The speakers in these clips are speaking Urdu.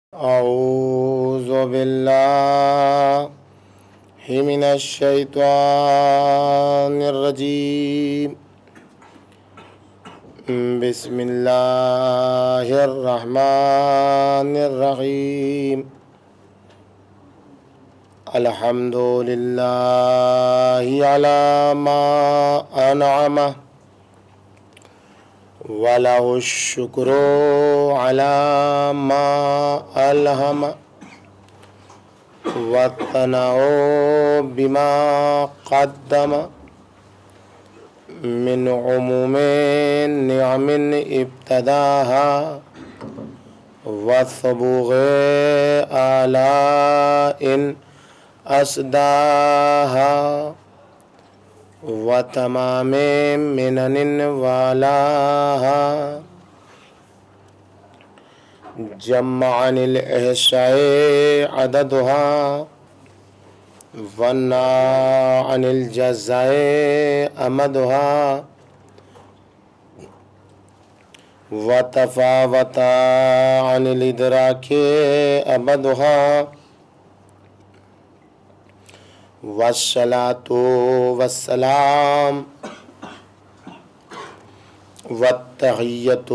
أعوذ بالله من الشيطان الرجيم. بسم الله الرحمن الرحيم. الحمد لله على ما أنعمه وله الشكر على ما ألهم والثناء بما قدم من عموم نعم ابتداها وثبوغ آلاء أسداها وتمام منن والاها جمع عن الإحصاء عددها ونا عن الجزاء أمدها وتفاوت عن الإدراك أبدها والصلاة والسلام والتحية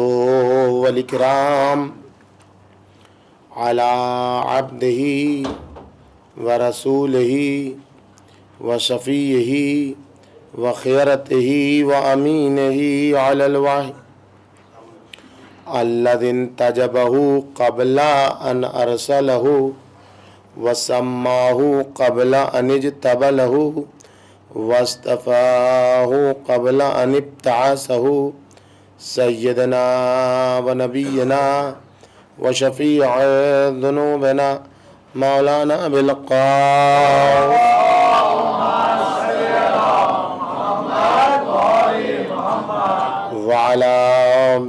والإكرام على عبده ورسوله وشفيه وخيرته وأمينه على الوحي الذي انتجبه قبل أن أرسله وسماه قبل أن اجتبله واصطفاه قبل أن ابتعثه سيدنا ونبينا وشفيع ذنوبنا مولانا بالقول وعلى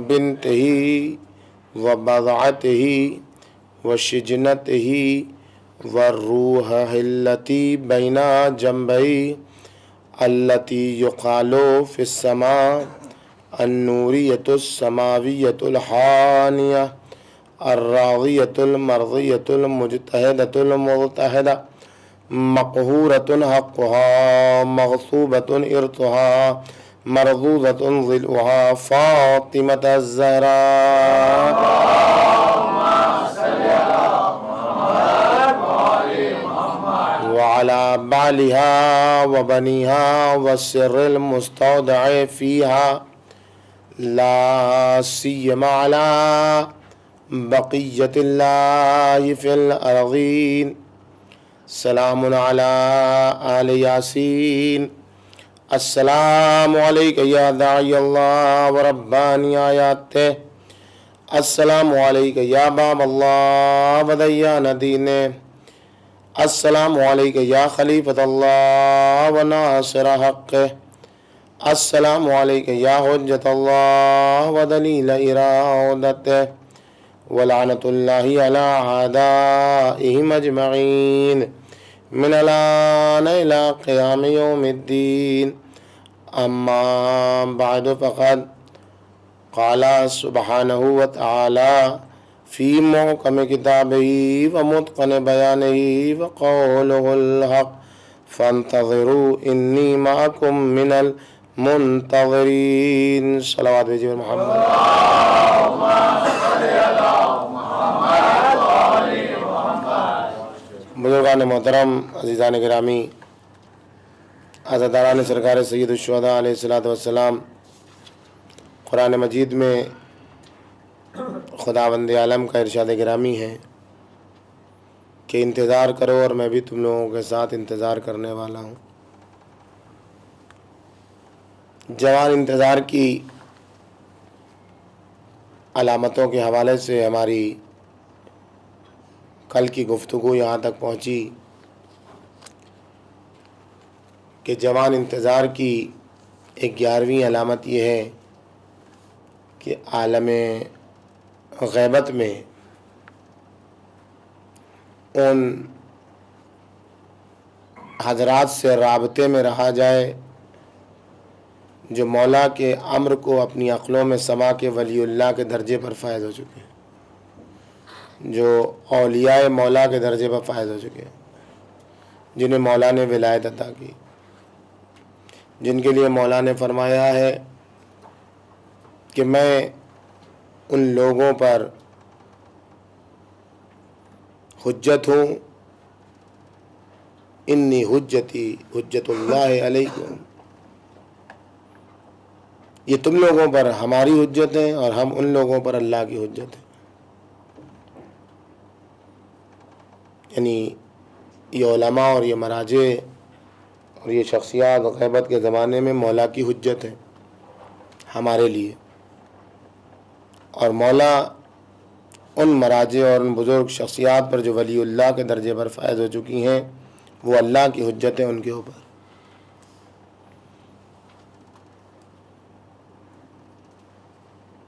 بنته وبضعته وشجنته والروح التي بين جنبي التي يقال في السماء النورية السماوية الحانية الراضية المرضية المجتهدة المضطهدة مقهورة حقها مغصوبة إرثها مرضوضة ظلها فاطمة الزهراء وعلى بعلها وبنيها والسر المستودع فيها لا سيما على بقية الله في الأرضين. سلام على آل ياسين. السلام عليك يا داعي الله ورباني آياته. السلام عليك يا باب الله وديان دينه. السلام عليك يا خليفة الله وناصر حقه. السلام عليك يا حجة الله ودليل إرادته. ولعنة الله على أعدائهم أجمعين من الآن إلى قيام يوم الدين. أما بعد فقد قال سبحانه وتعالى في محكم كتابه ومتقن بيانه وقوله الحق فانتظروا إني معكم من المنتظرين. صلوات بجیب محمد. بزرگان محترم، عزیزان گرامی، عزاداران سرکار سید الشہداء علیہ الصلوۃ والسلام، قرآن مجید میں خداوند عالم کا ارشاد گرامی ہے کہ انتظار کرو اور میں بھی تم لوگوں کے ساتھ انتظار کرنے والا ہوں. جوان انتظار کی علامتوں کے حوالے سے ہماری کل کی گفتگو یہاں تک پہنچی کہ جوان انتظار کی 11ویں علامت یہ ہے کہ عالم غیبت میں ان حضرات سے رابطے میں رہا جائے جو مولا کے امر کو اپنی عقلوں میں سما کے ولی اللہ کے درجے پر فائز ہو چکے ہیں، جو اولیاء مولا کے درجے پر فائز ہو چکے ہیں، جنہیں مولا نے ولایت عطا کی، جن کے لیے مولا نے فرمایا ہے کہ میں ان لوگوں پر حجت ہوں، انی حجتی حجت اللہ علیکم، یہ تم لوگوں پر ہماری حجت ہے اور ہم ان لوگوں پر اللہ کی حجت ہے۔ یعنی یہ علماء اور یہ مراجع اور یہ شخصیات غیبت کے زمانے میں مولا کی حجت ہے ہمارے لیے، اور مولا ان مراجع اور ان بزرگ شخصیات پر جو ولی اللہ کے درجے پر فائز ہو چکی ہیں، وہ اللہ کی حجت ہے ان کے اوپر۔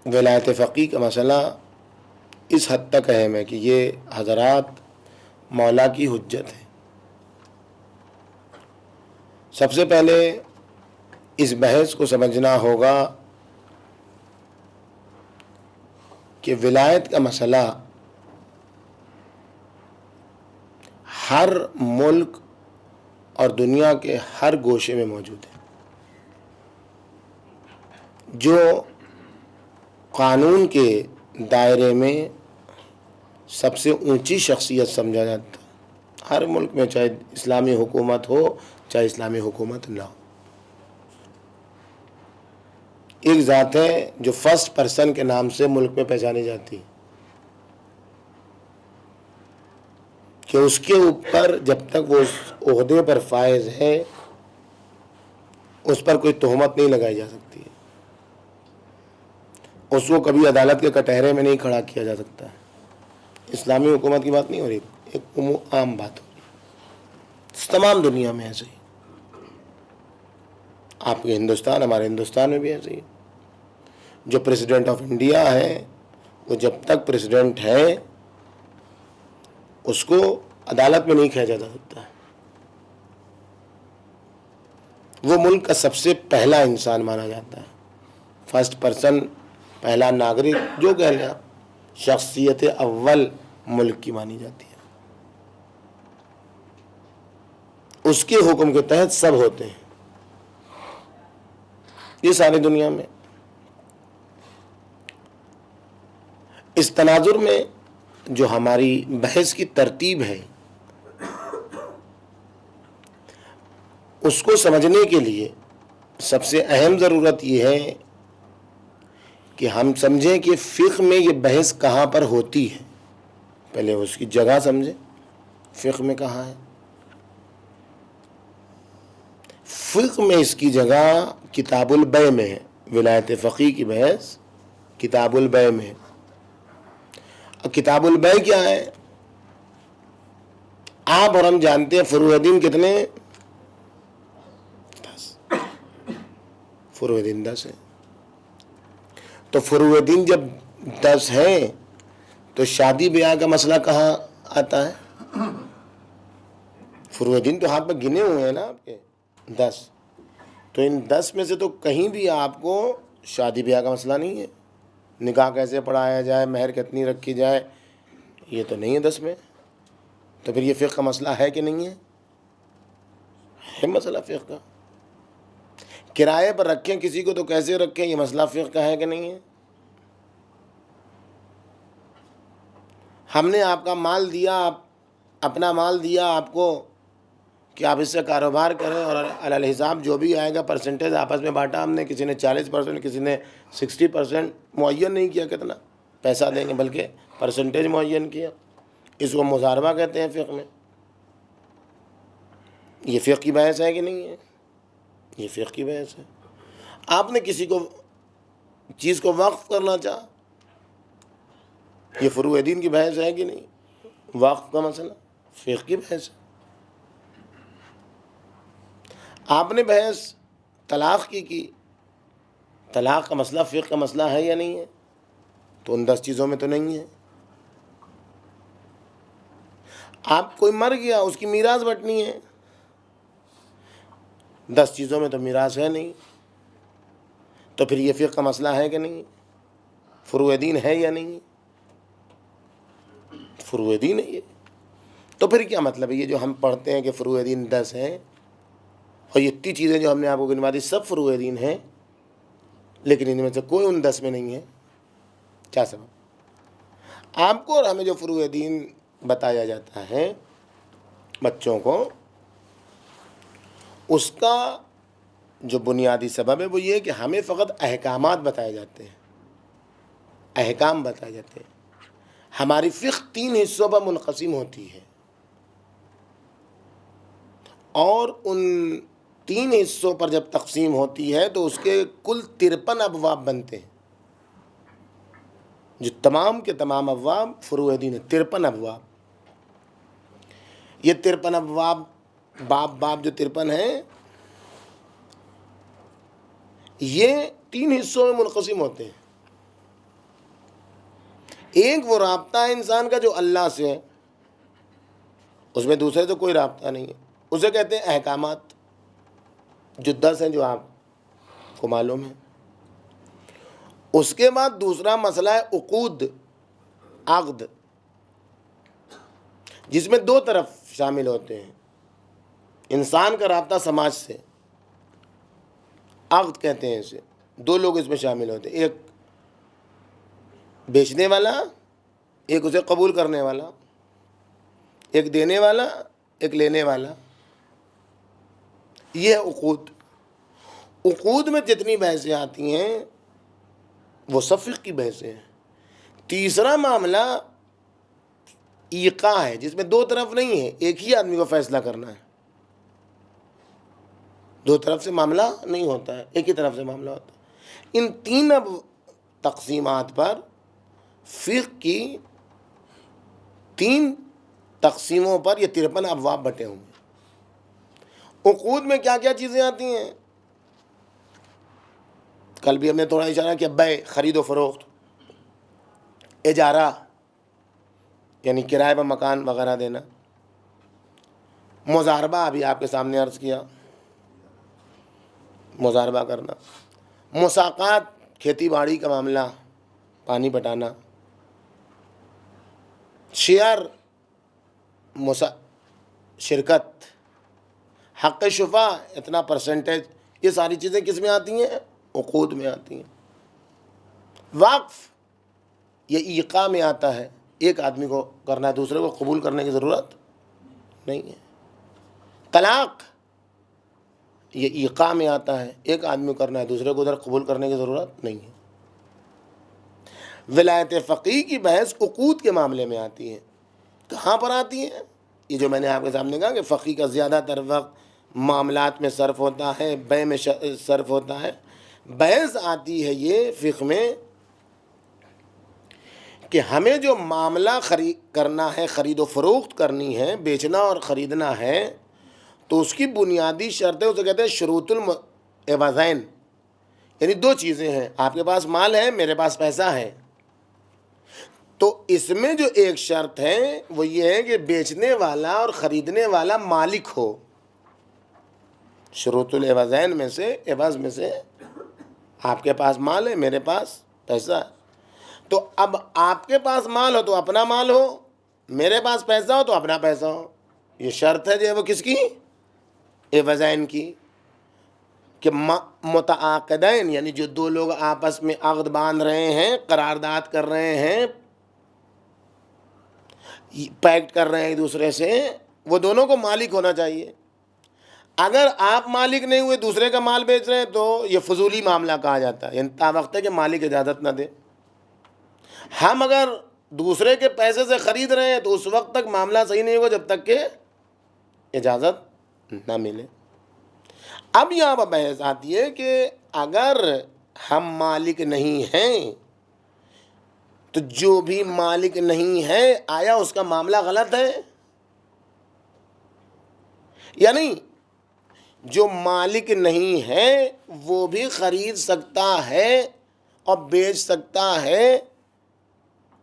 ولایت فقیہ کا مسئلہ اس حد تک اہم ہے کہ یہ حضرات مولا کی حجت ہے۔ سب سے پہلے اس بحث کو سمجھنا ہوگا کہ ولایت کا مسئلہ ہر ملک اور دنیا کے ہر گوشے میں موجود ہے۔ جو قانون کے دائرے میں سب سے اونچی شخصیت سمجھا جاتا ہے ہر ملک میں، چاہے اسلامی حکومت ہو چاہے اسلامی حکومت نہ ہو، ایک ذات ہے جو فرسٹ پرسن کے نام سے ملک میں پہچانی جاتی ہے، کہ اس کے اوپر جب تک وہ اس عہدے پر فائز ہے اس پر کوئی تہمت نہیں لگائی جا سکتی ہے، اس کو کبھی عدالت کے کٹہرے میں نہیں کھڑا کیا جا سکتا ہے۔ اسلامی حکومت کی بات نہیں ہو رہی، ایک عام بات ہو رہی ہے، تمام دنیا میں ایسے ہی، آپ کے ہندوستان، ہمارے ہندوستان میں بھی ایسے ہی۔ جو پریزیڈنٹ آف انڈیا ہے وہ جب تک پریزیڈنٹ ہے اس کو عدالت میں نہیں کھینچا جا سکتا ہے، وہ ملک کا سب سے پہلا انسان مانا جاتا ہے، فرسٹ پرسن، پہلا ناگرک، جو کہہ لیں شخصیت اول ملک کی مانی جاتی ہے، اس کے حکم کے تحت سب ہوتے ہیں یہ ساری دنیا میں۔ اس تناظر میں جو ہماری بحث کی ترتیب ہے اس کو سمجھنے کے لیے سب سے اہم ضرورت یہ ہے کہ ہم سمجھیں کہ فقہ میں یہ بحث کہاں پر ہوتی ہے، پہلے اس کی جگہ سمجھیں، فقہ میں کہاں ہے۔ فقہ میں اس کی جگہ کتاب البیع میں ہے، ولایت فقیہ کی بحث کتاب البیع میں ہے۔ کتاب البیع کیا ہے؟ آپ اور ہم جانتے ہیں فروع دین کتنے؟ 10 فروع دین 10 ہے، تو فروع دین جب 10 ہیں تو شادی بیاہ کا مسئلہ کہاں آتا ہے؟ فروع دین تو ہاتھ میں گنے ہوئے ہیں نا آپ کے 10، تو ان 10 میں سے تو کہیں بھی آپ کو شادی بیاہ کا مسئلہ نہیں ہے، نکاح کیسے پڑھایا جائے، مہر کتنی رکھی جائے، یہ تو نہیں ہے 10 میں، تو پھر یہ فقہ کا مسئلہ ہے کہ نہیں ہے مسئلہ فقہ کا۔ کرائے پر رکھیں کسی کو تو کیسے رکھیں، یہ مسئلہ فقہ کا ہے کہ نہیں ہے۔ ہم نے آپ کا مال دیا، اپنا مال دیا آپ کو کہ آپ اس سے کاروبار کریں، اور علی الحساب جو بھی آئے گا پرسنٹیج آپس میں بانٹا ہم نے، کسی نے 40%، کسی نے 60%، معین نہیں کیا کتنا پیسہ دیں گے بلکہ پرسنٹیج معین کیا، اس کو مضاربہ کہتے ہیں فقہ میں۔ یہ فقہ کی بحث ہے کہ نہیں ہے؟ یہ فقہ کی بحث ہے۔ آپ نے کسی کو چیز کو وقف کرنا چاہا، یہ فروع دین کی بحث ہے کہ نہیں؟ وقف کا مسئلہ فقہ کی بحث ہے۔ آپ نے بحث طلاق کی طلاق کا مسئلہ فقہ کا مسئلہ ہے یا نہیں ہے؟ تو ان 10 چیزوں میں تو نہیں ہے۔ آپ کوئی مر گیا، اس کی میراث بٹنی ہے، 10 چیزوں میں تو میراث ہے نہیں، تو پھر یہ فقہ کا مسئلہ ہے کہ نہیں؟ فروع دین ہے یا نہیں؟ فروع دین ہے یہ. تو پھر کیا مطلب ہے یہ جو ہم پڑھتے ہیں کہ فروع دین 10 ہیں اور یہ اتنی چیزیں جو ہم نے آپ کو گنوا دی سب فروع دین ہیں, لیکن ان میں سے کوئی ان 10 میں نہیں ہے؟ کیا سبب؟ آپ کو اور ہمیں جو فروع دین بتایا جاتا ہے بچوں کو, اس کا جو بنیادی سبب ہے وہ یہ ہے کہ ہمیں فقط احکامات بتائے جاتے ہیں, احکام بتائے جاتے ہیں. ہماری فقہ 3 حصوں پر منقسم ہوتی ہے اور ان 3 حصوں پر جب تقسیم ہوتی ہے تو اس کے کل 53 ابواب بنتے ہیں. جو تمام کے تمام ابواب فروع دین ہے, 53 ابواب. یہ 53 ابواب باب جو 53 ہیں یہ 3 حصوں میں منقسم ہوتے ہیں. ایک وہ رابطہ ہے انسان کا جو اللہ سے ہے, اس میں دوسرے تو کوئی رابطہ نہیں ہے, اسے کہتے ہیں احکامات, جو 10 ہیں جو آپ کو معلوم ہے. اس کے بعد دوسرا مسئلہ ہے عقود, عقد, جس میں 2 طرف شامل ہوتے ہیں. انسان کا رابطہ سماج سے, عقد کہتے ہیں اسے. 2 لوگ اس میں شامل ہوتے ہیں, ایک بیچنے والا, ایک اسے قبول کرنے والا, ایک دینے والا, ایک لینے والا. یہ ہے عقود. عقود میں جتنی بحثیں آتی ہیں وہ سب فقہ کی بحثیں ہیں. تیسرا معاملہ ایقاع ہے, جس میں 2 طرف نہیں ہے, ایک ہی آدمی کو فیصلہ کرنا ہے. 2 طرف سے معاملہ نہیں ہوتا ہے, ایک ہی طرف سے معاملہ ہوتا ہے. ان 3 اب تقسیمات پر فقہ کی 3 تقسیموں پر یہ 53 ابواب بٹے ہوئے ہیں. عقود میں کیا کیا چیزیں آتی ہیں؟ کل بھی ہم نے تھوڑا اشارہ کیا, بیع, خرید و فروخت, اجارہ یعنی کرائے پر مکان وغیرہ دینا, مضاربہ ابھی آپ کے سامنے عرض کیا, مضاربہ کرنا, مساقات کھیتی باڑی کا معاملہ, پانی پٹانا, شیئر شرکت, حق شفا اتنا پرسنٹیج, یہ ساری چیزیں کس میں آتی ہیں؟ عقود میں آتی ہیں. وقف یہ ایقاع میں آتا ہے, ایک آدمی کو کرنا ہے, دوسرے کو قبول کرنے کی ضرورت نہیں ہے. طلاق یہ ایقاع میں آتا ہے, ایک آدمی کو کرنا ہے, دوسرے کو ادھر قبول کرنے کی ضرورت نہیں ہے. ولایت فقیہ کی بحث عقود کے معاملے میں آتی ہے. کہاں پر آتی ہے؟ یہ جو میں نے آپ کے سامنے کہا کہ فقیہ کا زیادہ تر وقت معاملات میں صرف ہوتا ہے, بیع میں صرف ہوتا ہے. بحث آتی ہے یہ فقہ میں کہ ہمیں جو معاملہ کرنا ہے, خرید و فروخت کرنی ہے, بیچنا اور خریدنا ہے, تو اس کی بنیادی شرط ہے, اسے کہتے ہیں شروط العوضین. یعنی 2 چیزیں ہیں, آپ کے پاس مال ہے, میرے پاس پیسہ ہے, تو اس میں جو ایک شرط ہے وہ یہ ہے کہ بیچنے والا اور خریدنے والا مالک ہو. شروط العوضین میں سے, عوض میں سے, آپ کے پاس مال ہے, میرے پاس پیسہ ہے. تو اب آپ کے پاس مال ہو تو اپنا مال ہو, میرے پاس پیسہ ہو تو اپنا پیسہ ہو. یہ شرط ہے جو ہے وہ کس کی؟ عوضین کی. کہ متعاقدین یعنی جو 2 لوگ آپس میں عقد باندھ رہے ہیں, قرارداد کر رہے ہیں, پیکٹ کر رہے ہیں ایک دوسرے سے, وہ دونوں کو مالک ہونا چاہیے. اگر آپ مالک نہیں ہوئے, دوسرے کا مال بیچ رہے ہیں, تو یہ فضولی معاملہ کہا جاتا ہے, یعنی تا وقت ہے کہ مالک اجازت نہ دے. ہم اگر دوسرے کے پیسے سے خرید رہے ہیں تو اس وقت تک معاملہ صحیح نہیں ہوگا جب تک کہ اجازت نہ ملے. اب یہاں پر بحث آتی ہے کہ اگر ہم مالک نہیں ہیں تو جو بھی مالک نہیں ہے, آیا اس کا معاملہ غلط ہے یا نہیں؟ جو مالک نہیں ہے وہ بھی خرید سکتا ہے اور بیچ سکتا ہے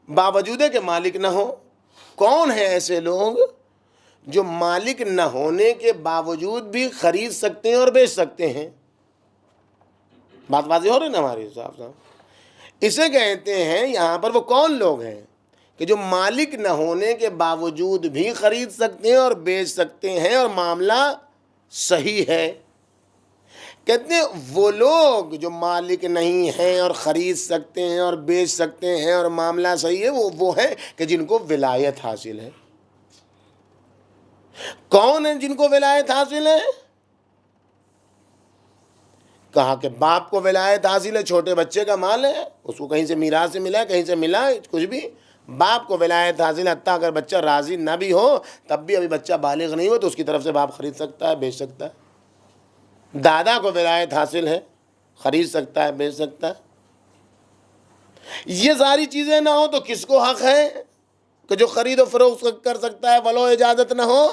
باوجود کہ مالک نہ ہو. کون ہے ایسے لوگ جو مالک نہ ہونے کے باوجود بھی خرید سکتے ہیں اور بیچ سکتے ہیں؟ بات واضح ہو رہی نا ہماری حساب سے؟ اسے کہتے ہیں یہاں پر وہ کون لوگ ہیں کہ جو مالک نہ ہونے کے باوجود بھی خرید سکتے ہیں اور بیچ سکتے ہیں اور معاملہ صحیح ہے. کہتے ہیں وہ لوگ جو مالک نہیں ہیں اور خرید سکتے ہیں اور بیچ سکتے ہیں اور معاملہ صحیح ہے، وہ ہے کہ جن کو ولایت حاصل ہے. کون ہیں جن کو ولایت حاصل ہے؟ کہا کہ باپ کو ولایت حاصل ہے، چھوٹے بچے کا مال ہے، اس کو کہیں سے میراث سے ملا ہے، کہیں سے ملا ہے، کچھ بھی، باپ کو ولایت حاصل ہے. حتیٰ اگر بچہ راضی نہ بھی ہو تب بھی ابھی بچہ بالغ نہیں ہو تو اس کی طرف سے باپ خرید سکتا ہے، بیچ سکتا ہے. دادا کو ولایت حاصل ہے، خرید سکتا ہے، بیچ سکتا ہے. یہ ساری چیزیں نہ ہو تو کس کو حق ہے کہ جو خرید و فروخت کر سکتا ہے ولو اجازت نہ ہو؟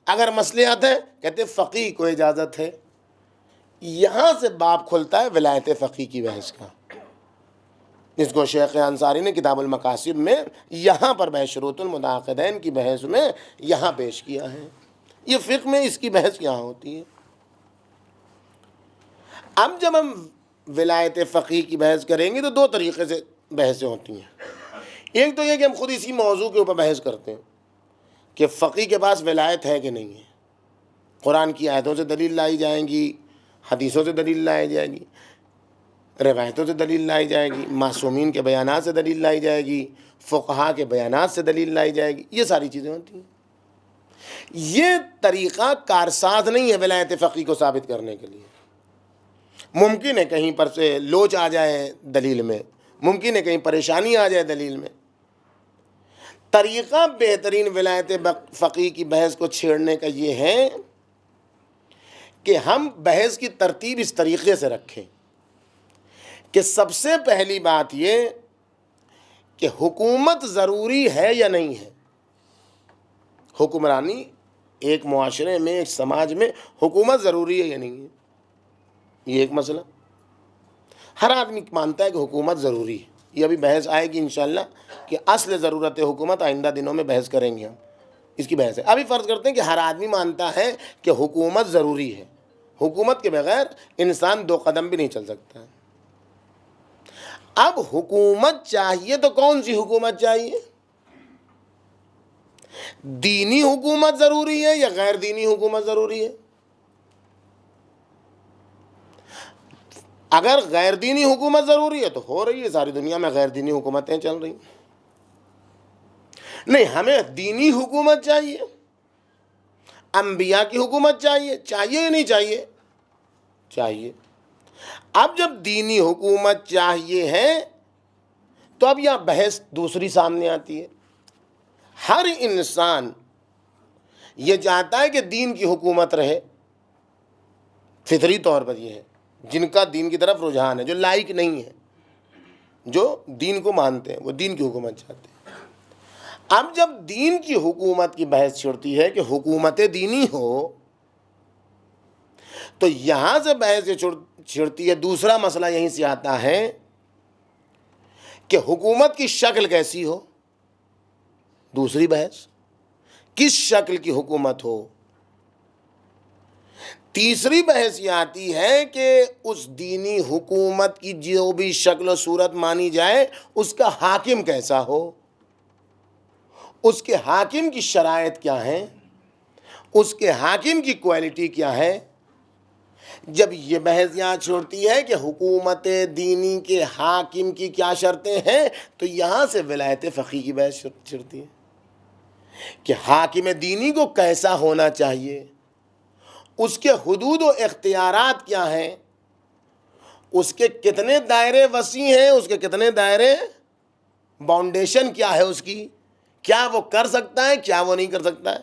اگر مصلحت ہے کہتے فقیہ کو اجازت ہے. یہاں سے باب کھلتا ہے ولایت فقیہ کی بحث کا، جس کو شیخ انصاری نے کتاب المقاصد میں یہاں پر بحث شروط المتعاقدین کی بحث میں یہاں پیش کیا ہے. یہ فقہ میں اس کی بحث یہاں ہوتی ہے. اب جب ہم ولایت فقیہ کی بحث کریں گے تو دو طریقے سے بحثیں ہوتی ہیں. ایک تو یہ کہ ہم خود اسی موضوع کے اوپر بحث کرتے ہیں کہ فقیہ کے پاس ولایت ہے کہ نہیں ہے. قرآن کی آیتوں سے دلیل لائی جائیں گی، حدیثوں سے دلیل لائی جائے گی، روایتوں سے دلیل لائی جائے گی، معصومین کے بیانات سے دلیل لائی جائے گی، فقہا کے بیانات سے دلیل لائی جائے گی. یہ ساری چیزیں ہوتی ہیں. یہ طریقہ کارساز نہیں ہے ولایت فقیہ کو ثابت کرنے کے لیے. ممکن ہے کہیں پر سے لوچ آ جائے دلیل میں، ممکن ہے کہیں پریشانی آ جائے دلیل میں. طریقہ بہترین ولایت فقیہ کی بحث کو چھیڑنے کا یہ ہے کہ ہم بحث کی ترتیب اس طریقے سے رکھیں کہ سب سے پہلی بات یہ کہ حکومت ضروری ہے یا نہیں ہے. حکمرانی ایک معاشرے میں، ایک سماج میں حکومت ضروری ہے یا نہیں ہے، یہ ایک مسئلہ. ہر آدمی مانتا ہے کہ حکومت ضروری ہے. یہ ابھی بحث آئے گی انشاءاللہ کہ اصل ضرورت حکومت، آئندہ دنوں میں بحث کریں گے ہم، اس کی بحث ہے. ابھی فرض کرتے ہیں کہ ہر آدمی مانتا ہے کہ حکومت ضروری ہے، حکومت کے بغیر انسان دو قدم بھی نہیں چل سکتا. اب حکومت چاہیے تو کون سی حکومت چاہیے؟ دینی حکومت ضروری ہے یا غیر دینی حکومت ضروری ہے؟ اگر غیر دینی حکومت ضروری ہے تو ہو رہی ہے، ساری دنیا میں غیر دینی حکومتیں چل رہی ہیں. نہیں، ہمیں دینی حکومت چاہیے، انبیاء کی حکومت چاہیے. چاہیے یا نہیں چاہیے؟ چاہیے. اب جب دینی حکومت چاہیے ہے تو اب یہاں بحث دوسری سامنے آتی ہے. ہر انسان یہ چاہتا ہے کہ دین کی حکومت رہے، فطری طور پر یہ ہے. جن کا دین کی طرف رجحان ہے، جو لائق نہیں ہے، جو دین کو مانتے ہیں، وہ دین کی حکومت چاہتے ہیں. اب جب دین کی حکومت کی بحث چھڑتی ہے کہ حکومت دینی ہو تو یہاں سے بحث چھڑتی ہے. دوسرا مسئلہ یہیں سے آتا ہے کہ حکومت کی شکل کیسی ہو. دوسری بحث کس شکل کی حکومت ہو. تیسری بحث یہ آتی ہے کہ اس دینی حکومت کی جو بھی شکل و صورت مانی جائے اس کا حاکم کیسا ہو، اس کے حاکم کی شرائط کیا ہیں، اس کے حاکم کی کوالٹی کیا ہے. جب یہ بحث یہاں چھوڑتی ہے کہ حکومت دینی کے حاکم کی کیا شرطیں ہیں تو یہاں سے ولایت فقیہ کی بحث چھڑتی ہے کہ حاکم دینی کو کیسا ہونا چاہیے، اس کے حدود و اختیارات کیا ہیں، اس کے کتنے دائرے وسیع ہیں، اس کے کتنے دائرے، باؤنڈیشن کیا ہے اس کی، کیا وہ کر سکتا ہے، کیا وہ نہیں کر سکتا ہے.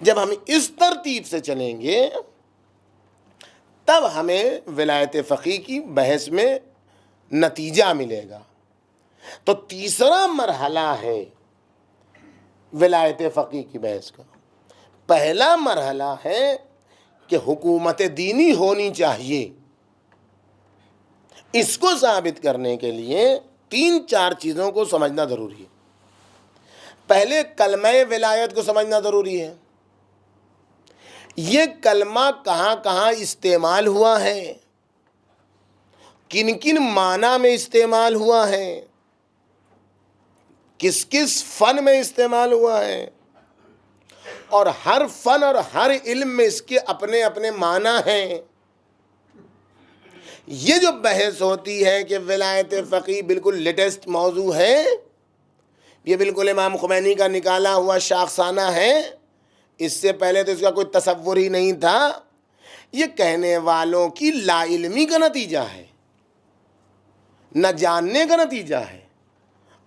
جب ہم اس ترتیب سے چلیں گے تب ہمیں ولایت فقیہ کی بحث میں نتیجہ ملے گا. تو تیسرا مرحلہ ہے ولایت فقیہ کی بحث کا. پہلا مرحلہ ہے کہ حکومت دینی ہونی چاہیے. اس کو ثابت کرنے کے لیے 3-4 چیزوں کو سمجھنا ضروری ہے. پہلے کلمہ ولایت کو سمجھنا ضروری ہے. یہ کلمہ کہاں کہاں استعمال ہوا ہے، کن کن معنی میں استعمال ہوا ہے، کس کس فن میں استعمال ہوا ہے، اور ہر فن اور ہر علم میں اس کے اپنے اپنے معنی ہیں۔ یہ جو بحث ہوتی ہے کہ ولایت فقیہ بالکل لیٹسٹ موضوع ہے، یہ بالکل امام خمینی کا نکالا ہوا شاخسانہ ہے، اس سے پہلے تو اس کا کوئی تصور ہی نہیں تھا، یہ کہنے والوں کی لا علمی کا نتیجہ ہے، نہ جاننے کا نتیجہ ہے۔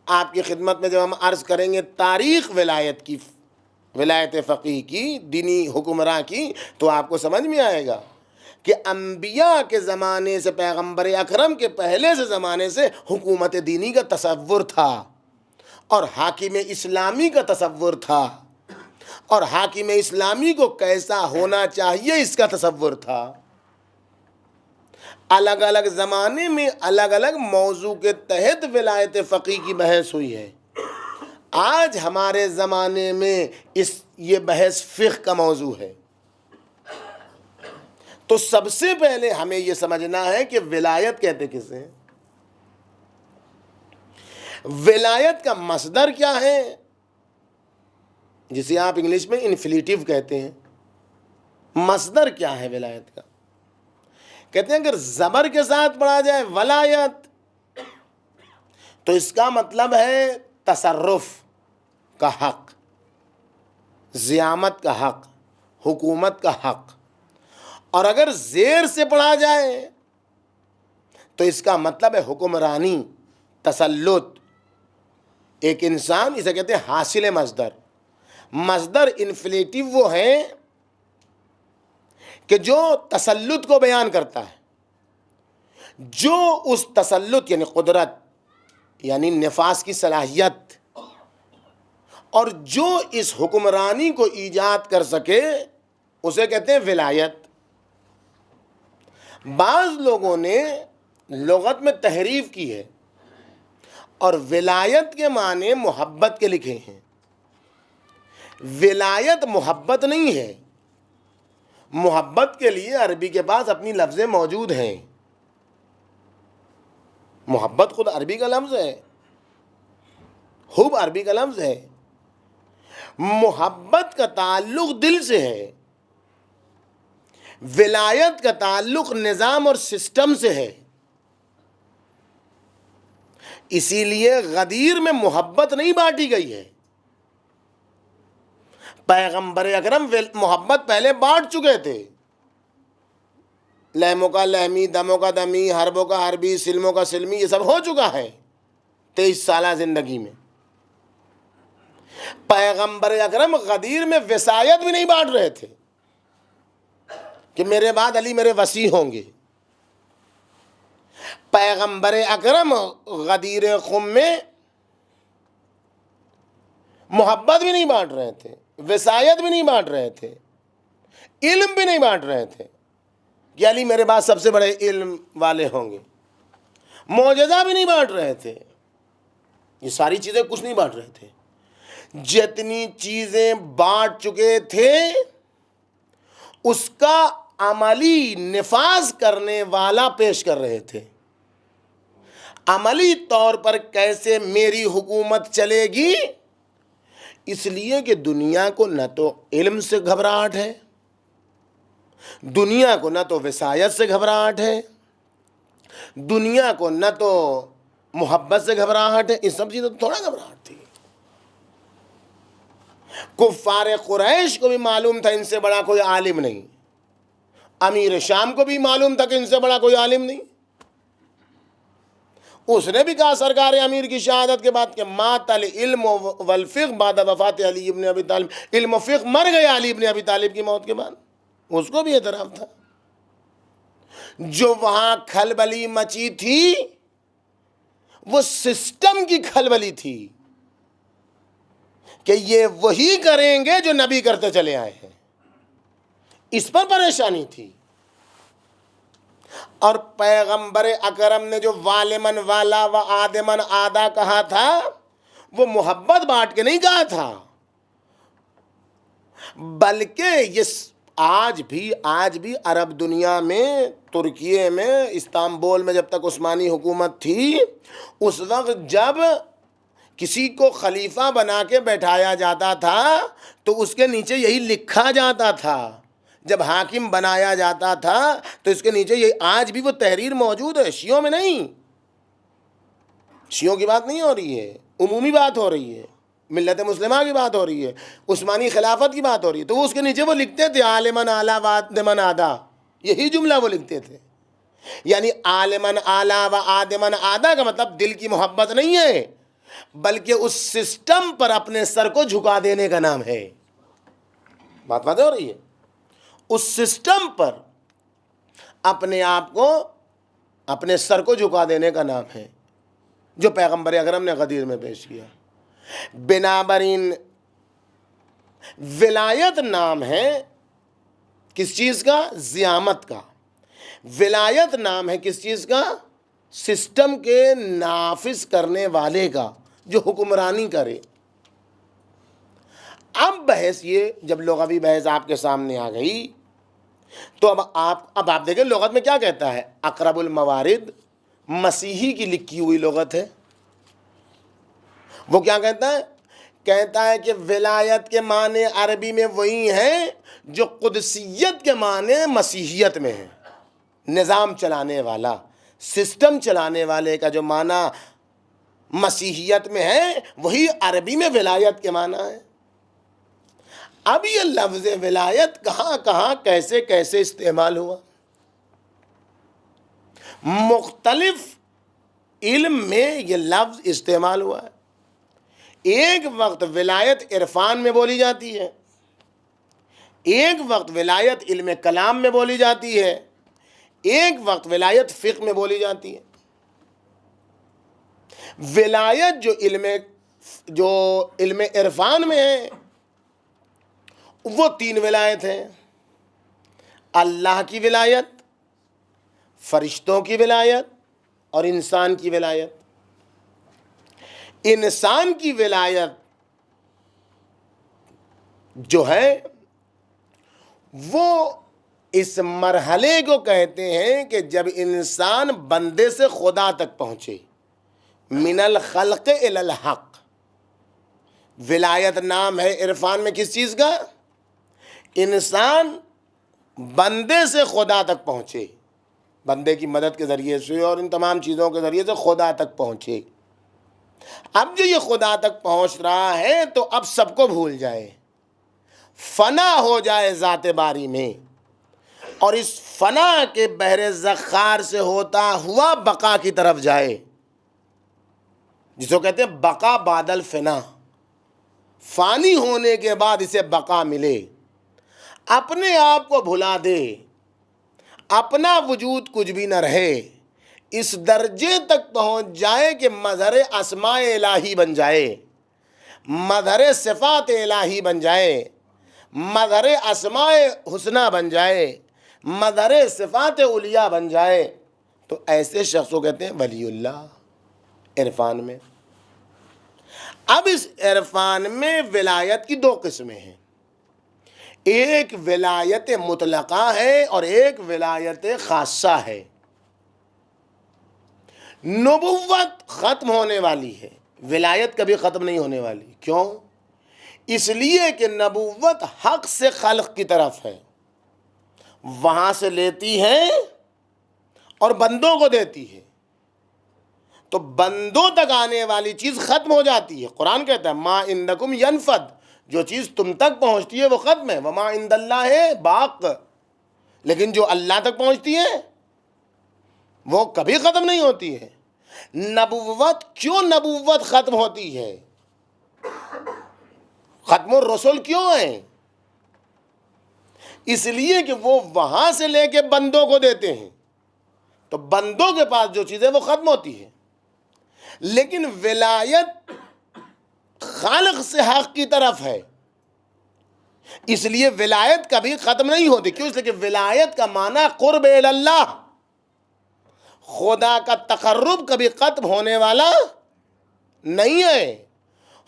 آپ کی خدمت میں جب ہم عرض کریں گے تاریخ ولایت فقیہ کی، دینی حکمراں کی، تو آپ کو سمجھ میں آئے گا کہ انبیاء کے زمانے سے، پیغمبر اکرم کے پہلے سے زمانے سے حکومت دینی کا تصور تھا، اور حاکم اسلامی کا تصور تھا، اور حاکم اسلامی کو کیسا ہونا چاہیے اس کا تصور تھا۔ الگ الگ زمانے میں الگ الگ موضوع کے تحت ولایت فقیہ کی بحث ہوئی ہے۔ آج ہمارے زمانے میں یہ بحث فقہ کا موضوع ہے۔ تو سب سے پہلے ہمیں یہ سمجھنا ہے کہ ولایت کہتے کسے ہیں، ولایت کا مصدر کیا ہے، جسے آپ انگلش میں انفلیٹیو کہتے ہیں۔ مصدر کیا ہے ولایت کا؟ کہتے ہیں اگر زبر کے ساتھ پڑھا جائے ولایت، تو اس کا مطلب ہے تصرف کا حق، زعامت کا حق، حکومت کا حق۔ اور اگر زیر سے پڑھا جائے تو اس کا مطلب ہے حکمرانی، تسلط۔ ایک انسان، اسے کہتے ہیں حاصل مصدر۔ مصدر انفلیٹیو وہ ہے کہ جو تسلط کو بیان کرتا ہے، جو اس تسلط یعنی قدرت، یعنی نفاذ کی صلاحیت، اور جو اس حکمرانی کو ایجاد کر سکے اسے کہتے ہیں ولایت۔ بعض لوگوں نے لغت میں تحریف کی ہے اور ولایت کے معنی محبت کے لکھے ہیں۔ ولایت محبت نہیں ہے، محبت کے لیے عربی کے پاس اپنی لفظیں موجود ہیں۔ محبت خود عربی کا لفظ ہے، حب عربی کا لفظ ہے۔ محبت کا تعلق دل سے ہے، ولایت کا تعلق نظام اور سسٹم سے ہے۔ اسی لیے غدیر میں محبت نہیں بانٹی گئی ہے۔ پیغمبر اکرم محبت پہلے بانٹ چکے تھے، لہموں کا لہمی، دموں کا دمی، حربوں کا حربی، سلموں کا سلمی، یہ سب ہو چکا ہے 23 سالہ زندگی میں۔ پیغمبر اکرم غدیر میں وصایت بھی نہیں بانٹ رہے تھے کہ میرے بعد علی میرے وصی ہوں گے۔ پیغمبر اکرم غدیر خم میں محبت بھی نہیں بانٹ رہے تھے، وصایت بھی نہیں بانٹ رہے تھے، علم بھی نہیں بانٹ رہے تھے کہ علی میرے بعد سب سے بڑے علم والے ہوں گے، معجزہ بھی نہیں بانٹ رہے تھے۔ یہ ساری چیزیں کچھ نہیں بانٹ رہے تھے۔ جتنی چیزیں بانٹ چکے تھے اس کا عملی نفاذ کرنے والا پیش کر رہے تھے۔ عملی طور پر کیسے میری حکومت چلے گی، اس لیے کہ دنیا کو نہ تو علم سے گھبراہٹ ہے، دنیا کو نہ تو وصایت سے گھبراہٹ ہے، دنیا کو نہ تو محبت سے گھبراہٹ ہے، ان سب چیزوں تو تھوڑا گھبراہٹ تھی۔ کفار قریش کو بھی معلوم تھا ان سے بڑا کوئی عالم نہیں، امیر شام کو بھی معلوم تھا کہ ان سے بڑا کوئی عالم نہیں۔ اس نے بھی کہا سرکار امیر کی شہادت کے بعد کہ مات العلم والفقہ بعد وفات علی ابن ابی طالب، علم و فقہ مر گئے علی ابن ابی طالب کی موت کے بعد۔ اس کو بھی اعتراف تھا۔ جو وہاں کھلبلی مچی تھی وہ سسٹم کی کھلبلی تھی کہ یہ وہی کریں گے جو نبی کرتے چلے آئے ہیں، اس پر پریشانی تھی۔ اور پیغمبر اکرم نے جو والمن والا و آدمن آدھا کہا تھا وہ محبت بانٹ کے نہیں کہا تھا، بلکہ یہ آج بھی عرب دنیا میں، ترکیے میں، استنبول میں جب تک عثمانی حکومت تھی، اس وقت جب کسی کو خلیفہ بنا کے بیٹھایا جاتا تھا تو اس کے نیچے یہی لکھا جاتا تھا. جب حاکم بنایا جاتا تھا تو اس کے نیچے یہ آج بھی وہ تحریر موجود ہے. شیعوں میں نہیں, شیعوں کی بات نہیں ہو رہی ہے, عمومی بات ہو رہی ہے, ملت مسلمہ کی بات ہو رہی ہے, عثمانی خلافت کی بات ہو رہی ہے. تو وہ اس کے نیچے وہ لکھتے تھے عالمن اعلیٰ و آدمن آدھا, یہی جملہ وہ لکھتے تھے. یعنی عالمن اعلیٰ و آدمن آدھا کا مطلب دل کی محبت نہیں ہے, بلکہ اس سسٹم پر اپنے سر کو جھکا دینے کا نام ہے. بات واضح ہو رہی ہے؟ اس سسٹم پر اپنے آپ کو, اپنے سر کو جھکا دینے کا نام ہے, جو پیغمبر اکرم نے غدیر میں پیش کیا. بنابراین ولایت نام ہے کس چیز کا؟ زعامت کا. ولایت نام ہے کس چیز کا؟ سسٹم کے نافذ کرنے والے کا, جو حکمرانی کرے. اب بحث یہ, جب لغوی بحث آپ کے سامنے آ گئی تو اب آپ دیکھیں لغت میں کیا کہتا ہے. اقرب الموارد مسیحی کی لکھی ہوئی لغت ہے. وہ کیا کہتا ہے؟ کہتا ہے کہ ولایت کے معنی عربی میں وہی ہیں جو قدسیت کے معنی مسیحیت میں ہیں. نظام چلانے والا, سسٹم چلانے والے کا جو معنی مسیحیت میں ہے وہی عربی میں ولایت کے معنی ہے. اب یہ لفظ ولایت کہاں کہاں کیسے کیسے استعمال ہوا؟ مختلف علم میں یہ لفظ استعمال ہوا ہے. ایک وقت ولایت عرفان میں بولی جاتی ہے, ایک وقت ولایت علم کلام میں بولی جاتی ہے, ایک وقت ولایت فقہ میں بولی جاتی ہے. ولایت جو علم عرفان میں ہے وہ 3 ولایت ہیں. اللہ کی ولایت, فرشتوں کی ولایت اور انسان کی ولایت. انسان کی ولایت جو ہے وہ اس مرحلے کو کہتے ہیں کہ جب انسان بندے سے خدا تک پہنچے, من الخلق الی الحق. ولایت نام ہے عرفان میں کس چیز کا؟ انسان بندے سے خدا تک پہنچے, بندے کی مدد کے ذریعے سے اور ان تمام چیزوں کے ذریعے سے خدا تک پہنچے. اب جو یہ خدا تک پہنچ رہا ہے تو اب سب کو بھول جائے, فنا ہو جائے ذات باری میں, اور اس فنا کے بحر زخار سے ہوتا ہوا بقا کی طرف جائے, جس کو کہتے ہیں بقا بعد الفنا. فانی ہونے کے بعد اسے بقا ملے, اپنے آپ کو بھلا دے, اپنا وجود کچھ بھی نہ رہے, اس درجے تک پہنچ جائے کہ مظہر اسماء الہی بن جائے, مظہر صفات الہی بن جائے, مظہر اسماء حسنہ بن جائے, مظہر صفات علیہ بن جائے. تو ایسے شخص کو کہتے ہیں ولی اللہ عرفان میں. اب اس عرفان میں ولایت کی 2 قسمیں ہیں, ایک ولایت مطلقہ ہے اور ایک ولایت خاصہ ہے. نبوت ختم ہونے والی ہے, ولایت کبھی ختم نہیں ہونے والی. کیوں؟ اس لیے کہ نبوت حق سے خلق کی طرف ہے, وہاں سے لیتی ہے اور بندوں کو دیتی ہے. تو بندوں تک آنے والی چیز ختم ہو جاتی ہے. قرآن کہتا ہے ما عندکم ینفد, جو چیز تم تک پہنچتی ہے وہ ختم ہے. وما عند اللہ ہے باق, لیکن جو اللہ تک پہنچتی ہے وہ کبھی ختم نہیں ہوتی ہے. نبوت, کیوں نبوت ختم ہوتی ہے؟ ختم الرسل کیوں ہیں؟ اس لیے کہ وہ وہاں سے لے کے بندوں کو دیتے ہیں, تو بندوں کے پاس جو چیز ہے وہ ختم ہوتی ہے. لیکن ولایت خالق سے حق کی طرف ہے, اس لیے ولایت کبھی ختم نہیں ہوتی. کیوں؟ اس لیے کہ ولایت کا معنی قرب الی اللہ, خدا کا تقرب کبھی ختم ہونے والا نہیں ہے,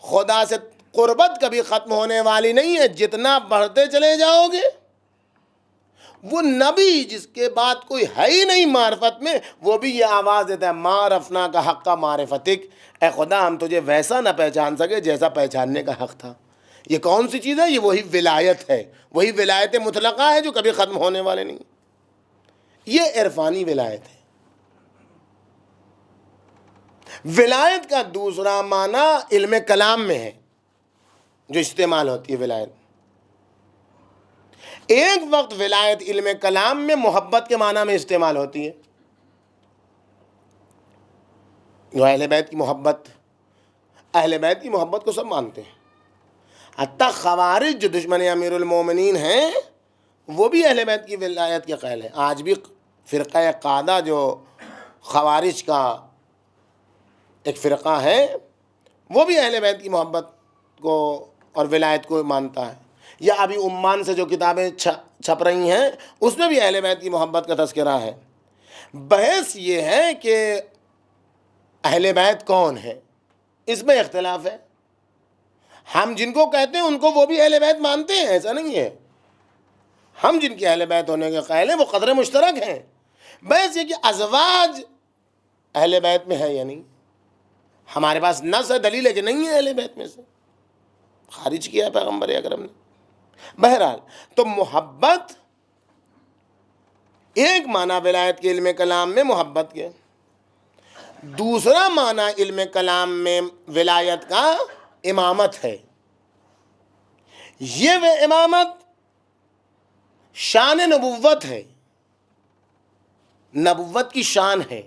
خدا سے قربت کبھی ختم ہونے والی نہیں ہے. جتنا بڑھتے چلے جاؤ گے وہ نبی جس کے بعد کوئی ہے ہی نہیں معرفت میں، وہ بھی یہ آواز دیتا ہے معرفنا کا حق کا معرفتک، اے خدا ہم تجھے ویسا نہ پہچان سکے جیسا پہچاننے کا حق تھا۔ یہ کون سی چیز ہے؟ یہ وہی ولایت ہے، وہی ولایت مطلقہ ہے جو کبھی ختم ہونے والے نہیں۔ یہ عرفانی ولایت ہے۔ ولایت کا دوسرا معنی علم کلام میں ہے جو استعمال ہوتی ہے ولایت۔ ایک وقت ولایت علم کلام میں محبت کے معنی میں استعمال ہوتی ہے، جو اہل بیت کی محبت، اہل بیت کی محبت کو سب مانتے ہیں، حتیٰ خوارج جو دشمن امیر المومنین ہیں وہ بھی اہل بیت کی ولایت کے قائل ہیں۔ آج بھی فرقہ قادہ جو خوارج کا ایک فرقہ ہے وہ بھی اہل بیت کی محبت کو اور ولایت کو مانتا ہے۔ یا ابھی عمان سے جو کتابیں چھپ رہی ہیں اس میں بھی اہل بیت کی محبت کا تذکرہ ہے۔ بحث یہ ہے کہ اہل بیت کون ہے، اس میں اختلاف ہے۔ ہم جن کو کہتے ہیں ان کو وہ بھی اہل بیت مانتے ہیں، ایسا نہیں ہے۔ ہم جن کے اہل بیت ہونے کے قائل ہیں وہ قدر مشترک ہیں۔ بحث یہ کہ ازواج اہل بیت میں ہے یا نہیں۔ ہمارے پاس نص ہے، دلیل ہے کہ نہیں ہے اہل بیت میں سے، خارج کیا ہے پیغمبر اکرم نے۔ بہرحال تو محبت ایک معنی ولایت کے علم کلام میں محبت کے، دوسرا معنی علم کلام میں ولایت کا امامت ہے۔ یہ وہ امامت شان نبوت ہے، نبوت کی شان ہے،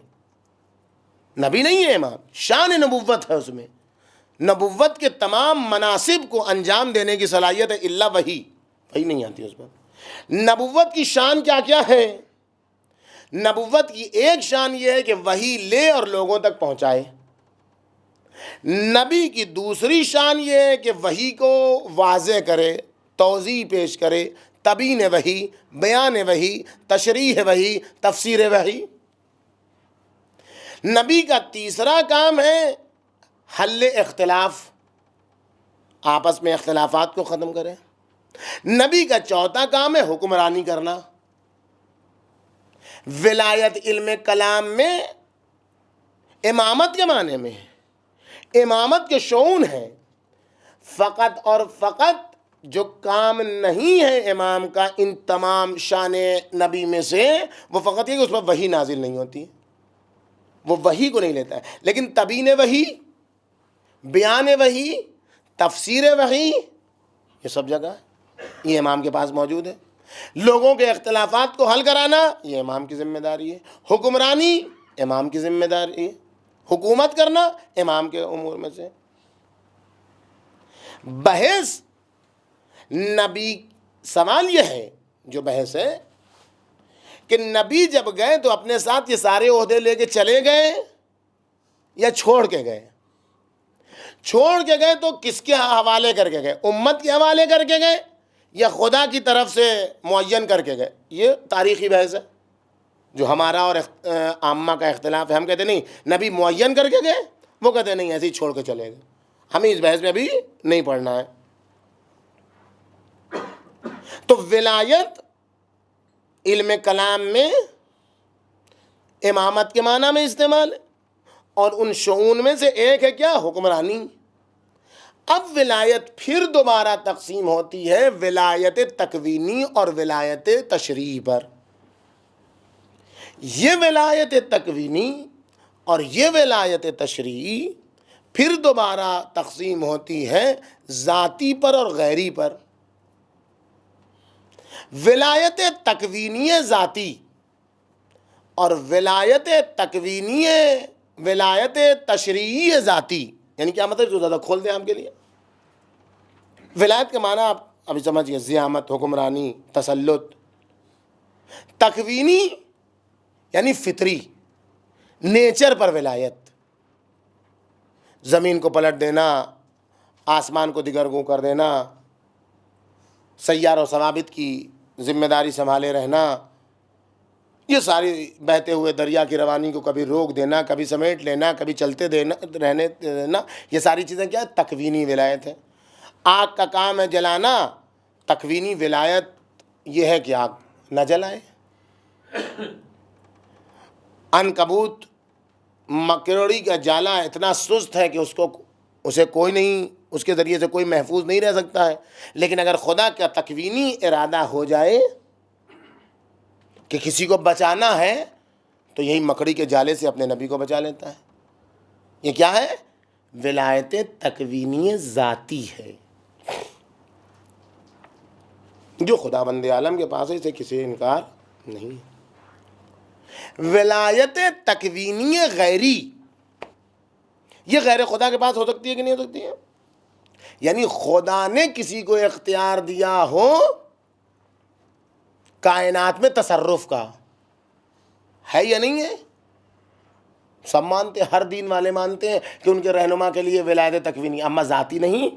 نبی نہیں ہے امام، شان نبوت ہے۔ اس میں نبوت کے تمام مناصب کو انجام دینے کی صلاحیت ہے، الا وہی نہیں آتی اس پر۔ نبوت کی شان کیا کیا ہے؟ نبوت کی ایک شان یہ ہے کہ وہی لے اور لوگوں تک پہنچائے۔ نبی کی دوسری شان یہ ہے کہ وحی کو واضح کرے، توضیح پیش کرے، تبیین وحی، بیان وحی، تشریح وحی، تفسیر وحی۔ نبی کا تیسرا کام ہے حل اختلاف، آپس میں اختلافات کو ختم کرے۔ نبی کا چوتھا کام ہے حکمرانی کرنا۔ ولایت علم کلام میں امامت کے معنی میں ہے، امامت کے شعون ہے۔ فقط اور فقط جو کام نہیں ہے امام کا ان تمام شان نبی میں سے، وہ فقط یہ کہ اس پر وحی نازل نہیں ہوتی، وہ وحی کو نہیں لیتا ہے، لیکن تبیین وحی، بیان وحی، تفسیر وحی، یہ سب جگہ ہے، یہ امام کے پاس موجود ہے۔ لوگوں کے اختلافات کو حل کرانا یہ امام کی ذمہ داری ہے، حکمرانی امام کی ذمہ داری ہے، حکومت کرنا امام کے امور میں سے۔ بحث نبی، سوال یہ ہے جو بحث ہے کہ نبی جب گئے تو اپنے ساتھ یہ سارے عہدے لے کے چلے گئے یا چھوڑ کے گئے؟ چھوڑ کے گئے تو کس کے حوالے کر کے گئے؟ امت کے حوالے کر کے گئے یا خدا کی طرف سے معین کر کے گئے؟ یہ تاریخی بحث ہے جو ہمارا اور عامہ کا اختلاف ہے۔ ہم کہتے نہیں نبی معین کر کے گئے، وہ کہتے نہیں ایسے ہی چھوڑ کے چلے گئے۔ ہمیں اس بحث میں ابھی نہیں پڑھنا ہے۔ تو ولایت علم کلام میں امامت کے معنی میں استعمال ہے، اور ان شعون میں سے ایک ہے کیا؟ حکمرانی۔ اب ولایت پھر دوبارہ تقسیم ہوتی ہے ولایت تکوینی اور ولایت تشریعی پر۔ یہ ولایت تکوینی اور یہ ولایت تشریعی پھر دوبارہ تقسیم ہوتی ہے ذاتی پر اور غیری پر۔ ولایت تکوینی ذاتی اور ولایت تکوینی ولایت تشریعی ذاتی، یعنی کیا مطلب؟ جو زیادہ کھول دیں آپ کے لیے۔ ولایت کا معنی آپ ابھی سمجھیے، زعامت، حکمرانی، تسلط۔ تکوینی یعنی فطری، نیچر پر ولایت، زمین کو پلٹ دینا، آسمان کو دگرگوں کر دینا، سیاروں و ثوابت کی ذمہ داری سنبھالے رہنا، یہ ساری بہتے ہوئے دریا کی روانی کو کبھی روک دینا، کبھی سمیٹ لینا، کبھی چلتے رہنے دینا، یہ ساری چیزیں کیا ہے؟ تکوینی ولایت ہے۔ آگ کا کام ہے جلانا، تکوینی ولایت یہ ہے کہ آگ نہ جلائے. عنکبوت مکڑی کا جالا اتنا سست ہے کہ اسے کوئی نہیں، اس کے ذریعے سے کوئی محفوظ نہیں رہ سکتا ہے. لیکن اگر خدا کا تکوینی ارادہ ہو جائے کہ کسی کو بچانا ہے تو یہی مکڑی کے جالے سے اپنے نبی کو بچا لیتا ہے. یہ کیا ہے؟ ولایت تکوینی ذاتی ہے جو خدا بند عالم کے پاس ہے، اسے کسی انکار نہیں. ولایت تکوینی غیری یہ غیر خدا کے پاس ہو سکتی ہے کہ نہیں ہو سکتی ہے؟ یعنی خدا نے کسی کو اختیار دیا ہو کائنات میں تصرف کا، ہے یا نہیں ہے؟ سب مانتے، ہر دین والے مانتے ہیں کہ ان کے رہنما کے لیے ولایت تکوینی، اما ذاتی نہیں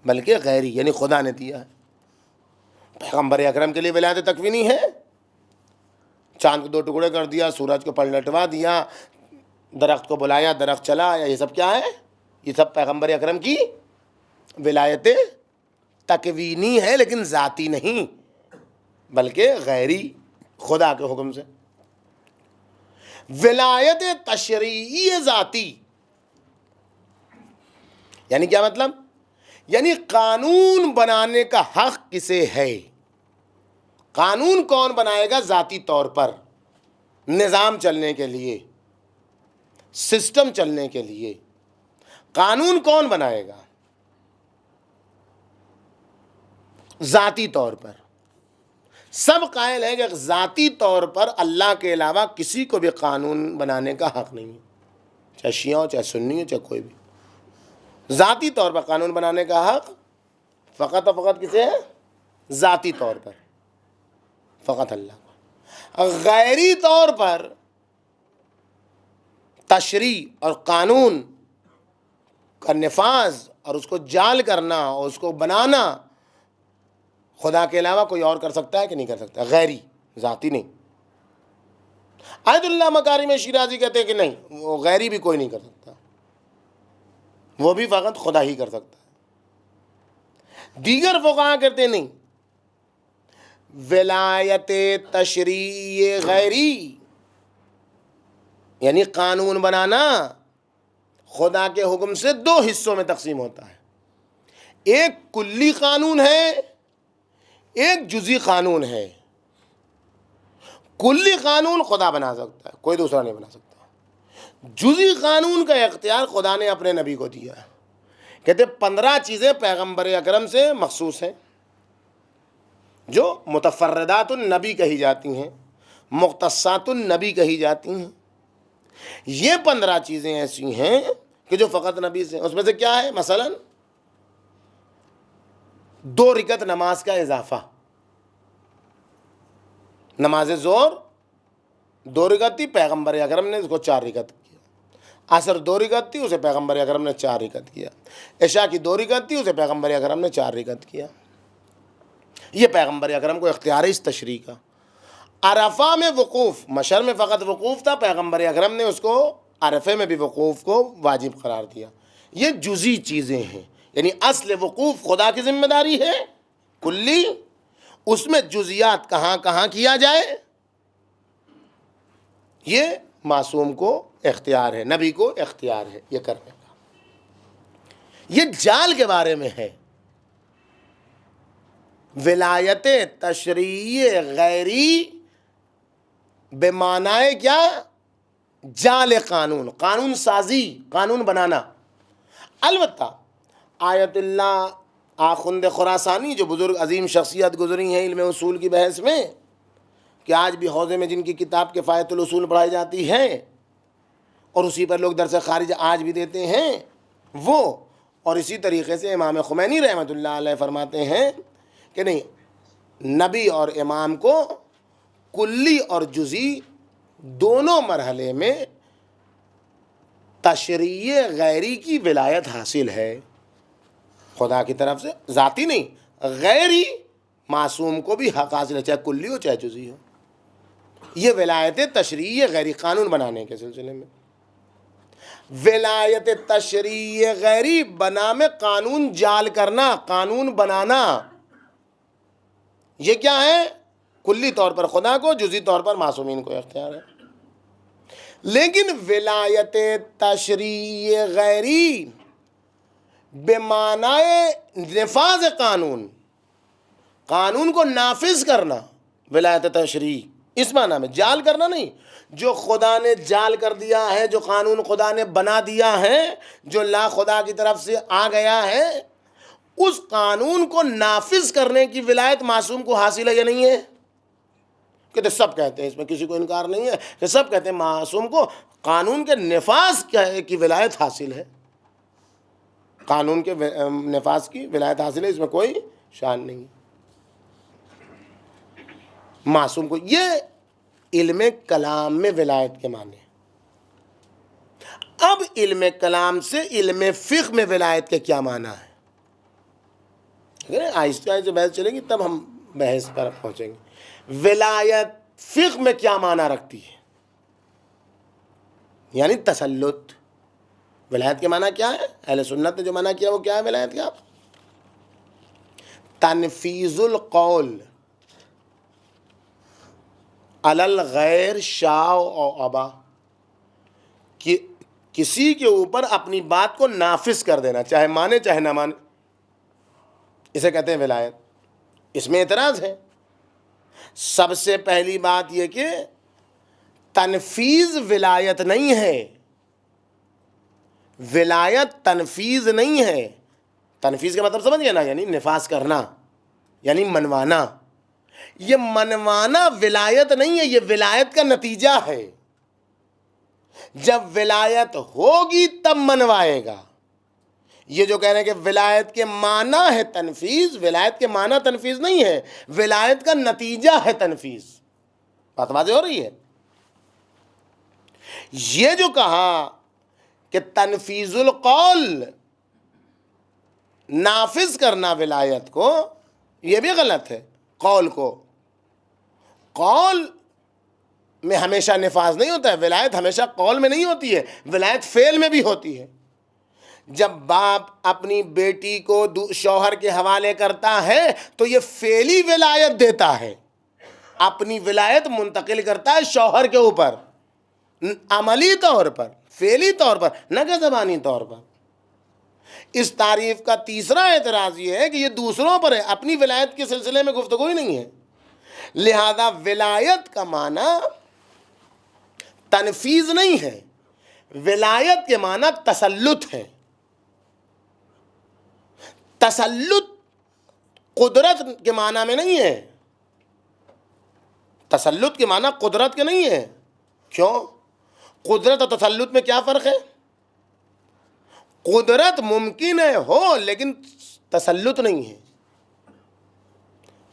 بلکہ غیری، یعنی خدا نے دیا ہے. پیغمبر اکرم کے لیے ولایت تکوینی ہے، چاند کو 2 ٹکڑے کر دیا، سورج کو پلٹوا دیا، درخت کو بلایا، درخت چلا آیا، یہ سب کیا ہے؟ یہ سب پیغمبر اکرم کی ولایت تکوینی ہے، لیکن ذاتی نہیں بلکہ غیری، خدا کے حکم سے. ولایت تشریعی ذاتی یعنی کیا مطلب؟ یعنی قانون بنانے کا حق کسے ہے؟ قانون کون بنائے گا؟ ذاتی طور پر نظام چلنے کے لیے، سسٹم چلنے کے لیے قانون کون بنائے گا؟ ذاتی طور پر سب قائل ہیں کہ ذاتی طور پر اللہ کے علاوہ کسی کو بھی قانون بنانے کا حق نہیں ہے، چاہے شیعہ ہو، چاہے سنی ہو، چاہے کوئی بھی. ذاتی طور پر قانون بنانے کا حق فقط اور فقط کسے ہے؟ ذاتی طور پر فقط اللہ کو. غیری طور پر تشریع اور قانون کا نفاذ اور اس کو جال کرنا اور اس کو بنانا خدا کے علاوہ کوئی اور کر سکتا ہے کہ نہیں کر سکتا؟ غیری، ذاتی نہیں. آیت اللہ مکارم شیرازی کہتے ہیں کہ نہیں، وہ غیری بھی کوئی نہیں کر سکتا، وہ بھی فقط خدا ہی کر سکتا ہے. دیگر فقہا کہتے ہیں نہیں، ولایت تشریع غیری یعنی قانون بنانا خدا کے حکم سے 2 حصوں میں تقسیم ہوتا ہے. ایک کلی قانون ہے، ایک جزئی قانون ہے. کلی قانون خدا بنا سکتا ہے، کوئی دوسرا نہیں بنا سکتا. جزئی قانون کا اختیار خدا نے اپنے نبی کو دیا ہے. کہتے 15 چیزیں پیغمبر اکرم سے مخصوص ہیں جو متفردات النبی کہی جاتی ہیں، مختصات النبی کہی جاتی ہیں. یہ 15 چیزیں ایسی ہیں کہ جو فقط نبی سے. اس میں سے کیا ہے؟ مثلا 2 رکعت نماز کا اضافہ. نماز ظہر 2 رکعت تھی، پیغمبر اکرم نے اس کو 4 رکعت کیا. عصر 2 رکعت تھی، اسے پیغمبر اکرم نے 4 رکعت کیا. عشاء کی 2 رکعت تھی، اسے پیغمبر اکرم نے 4 رکعت کیا. یہ پیغمبر اکرم کو اختیار ہے اس تشریع کا. عرفہ میں وقوف، مشر میں فقط وقوف تھا، پیغمبر اکرم نے اس کو عرفے میں بھی وقوف کو واجب قرار دیا. یہ جزئی چیزیں ہیں، یعنی اصل وقوف خدا کی ذمہ داری ہے کلی، اس میں جزیات کہاں کہاں کیا جائے یہ معصوم کو اختیار ہے، نبی کو اختیار ہے یہ کرنے کا. یہ جال کے بارے میں ہے. ولایت تشریع غیری بے معنی کیا؟ جال قانون، قانون سازی، قانون بنانا. البتہ آیت اللہ آخوند خراسانی جو بزرگ عظیم شخصیت گزری ہیں علم اصول کی بحث میں، کہ آج بھی حوزے میں جن کی کتاب کفایت الاصول پڑھائی جاتی ہے اور اسی پر لوگ درس خارج آج بھی دیتے ہیں، وہ اور اسی طریقے سے امام خمینی رحمۃ اللہ علیہ فرماتے ہیں کہ نہیں، نبی اور امام کو کلی اور جزئی دونوں مرحلے میں تشریع غیری کی ولایت حاصل ہے خدا کی طرف سے، ذاتی نہیں، غیری معصوم کو بھی حق حاصل ہے، چاہے کلی ہو چاہے جزئی ہو. یہ ولایت تشریع غیری قانون بنانے کے سلسلے میں. ولایت تشریع غیری بنا میں قانون جال کرنا، قانون بنانا، یہ کیا ہے؟ کلی طور پر خدا کو، جزئی طور پر معصومین کو اختیار ہے. لیکن ولایت تشریعی غیری بمعنی نفاذ قانون، قانون کو نافذ کرنا، ولایت تشریعی اس معنی میں، جال کرنا نہیں. جو خدا نے جال کر دیا ہے، جو قانون خدا نے بنا دیا ہے، جو لا خدا کی طرف سے آ گیا ہے، اس قانون کو نافذ کرنے کی ولایت معصوم کو حاصل ہے یا نہیں ہے؟ کہتے سب کہتے ہیں، اس میں کسی کو انکار نہیں ہے کہ سب کہتے ہیں معصوم کو قانون کے نفاذ کی ولایت حاصل ہے. قانون کے نفاذ کی ولایت حاصل ہے، اس میں کوئی شان نہیں. معصوم کو، یہ علم کلام میں ولایت کے معنی. اب علم کلام سے علم فقہ میں ولایت کے کیا معنی ہے؟ آہستہ آہستہ بحث چلے گی تب ہم بحث پر پہنچیں گے. ولایت فقہ میں کیا معنی رکھتی ہے؟ یعنی تسلط. ولایت کے معنی کیا ہے؟ اہل سنت نے جو معنی کیا وہ کیا ہے ولایت کا؟ تنفیذ القول علی الغیر شاء و ابا، کسی کے اوپر اپنی بات کو نافذ کر دینا، چاہے مانے چاہے نہ مانے، اسے کہتے ہیں ولایت. اس میں اعتراض ہے. سب سے پہلی بات یہ کہ تنفیذ ولایت نہیں ہے، ولایت تنفیذ نہیں ہے. تنفیذ کا مطلب سمجھ گئے نا، یعنی نفاذ کرنا، یعنی منوانا. یہ منوانا ولایت نہیں ہے، یہ ولایت کا نتیجہ ہے. جب ولایت ہوگی تب منوائے گا. یہ جو کہہ رہے ہیں کہ ولایت کے معنی ہے تنفیذ، ولایت کے معنی تنفیذ نہیں ہے، ولایت کا نتیجہ ہے تنفیذ. بات واضح ہو رہی ہے؟ یہ جو کہا کہ تنفیذ القول، نافذ کرنا ولایت کو، یہ بھی غلط ہے. قول میں ہمیشہ نفاذ نہیں ہوتا ہے. ولایت ہمیشہ قول میں نہیں ہوتی ہے، ولایت فعل میں بھی ہوتی ہے. جب باپ اپنی بیٹی کو شوہر کے حوالے کرتا ہے تو یہ فعلی ولایت دیتا ہے، اپنی ولایت منتقل کرتا ہے شوہر کے اوپر، عملی طور پر، فعلی طور پر، نہ کہ زبانی طور پر. اس تعریف کا تیسرا اعتراض یہ ہے کہ یہ دوسروں پر ہے، اپنی ولایت کے سلسلے میں گفتگو ہی نہیں ہے. لہذا ولایت کا معنی تنفیذ نہیں ہے، ولایت کے معنی تسلط ہے. تسلط قدرت کے معنی میں نہیں ہے. تسلط کے معنی قدرت کے نہیں ہے. کیوں؟ قدرت اور تسلط میں کیا فرق ہے؟ قدرت ممکن ہے ہو لیکن تسلط نہیں ہے.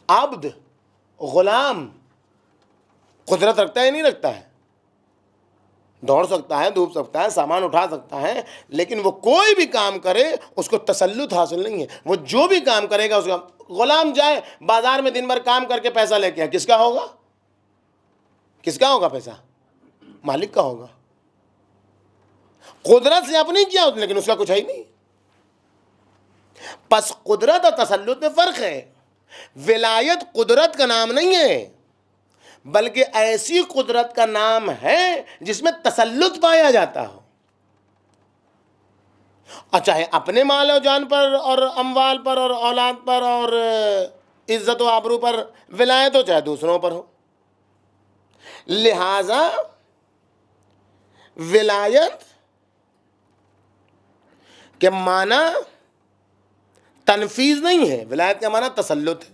عبد، غلام قدرت رکھتا ہے نہیں رکھتا ہے؟ دوڑ سکتا ہے، دھوپ سکتا ہے، سامان اٹھا سکتا ہے، لیکن وہ کوئی بھی کام کرے اس کو تسلط حاصل نہیں ہے. وہ جو بھی کام کرے گا اس کا. غلام جائے بازار میں دن بھر کام کر کے پیسہ لے کے، کس کا ہوگا؟ کس کا ہوگا پیسہ؟ مالک کا ہوگا. قدرت سے اپنی کیا لیکن اس کا کچھ ہے ہی نہیں. پس قدرت اور تسلط میں فرق ہے. ولایت قدرت کا نام نہیں ہے بلکہ ایسی قدرت کا نام ہے جس میں تسلط پایا جاتا ہو. اور چاہے اپنے مال و جان پر اور اموال پر اور اولاد پر اور عزت و آبرو پر ولایت ہو، چاہے دوسروں پر ہو. لہذا ولایت کے معنی تنفیذ نہیں ہے، ولایت کا معنی تسلط ہے.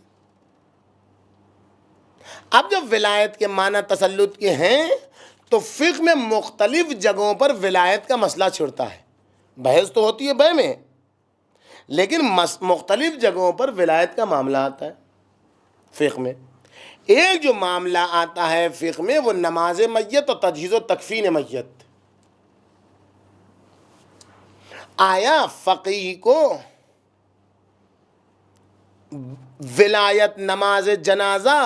اب جب ولایت کے معنی تسلط کے ہیں تو فقہ میں مختلف جگہوں پر ولایت کا مسئلہ چھڑتا ہے. بحث تو ہوتی ہے بے میں، لیکن مختلف جگہوں پر ولایت کا معاملہ آتا ہے فقہ میں. ایک جو معاملہ آتا ہے فقہ میں وہ نماز میت اور تجہیز و تکفین میت. آیا فقیہ کو ولایت نماز جنازہ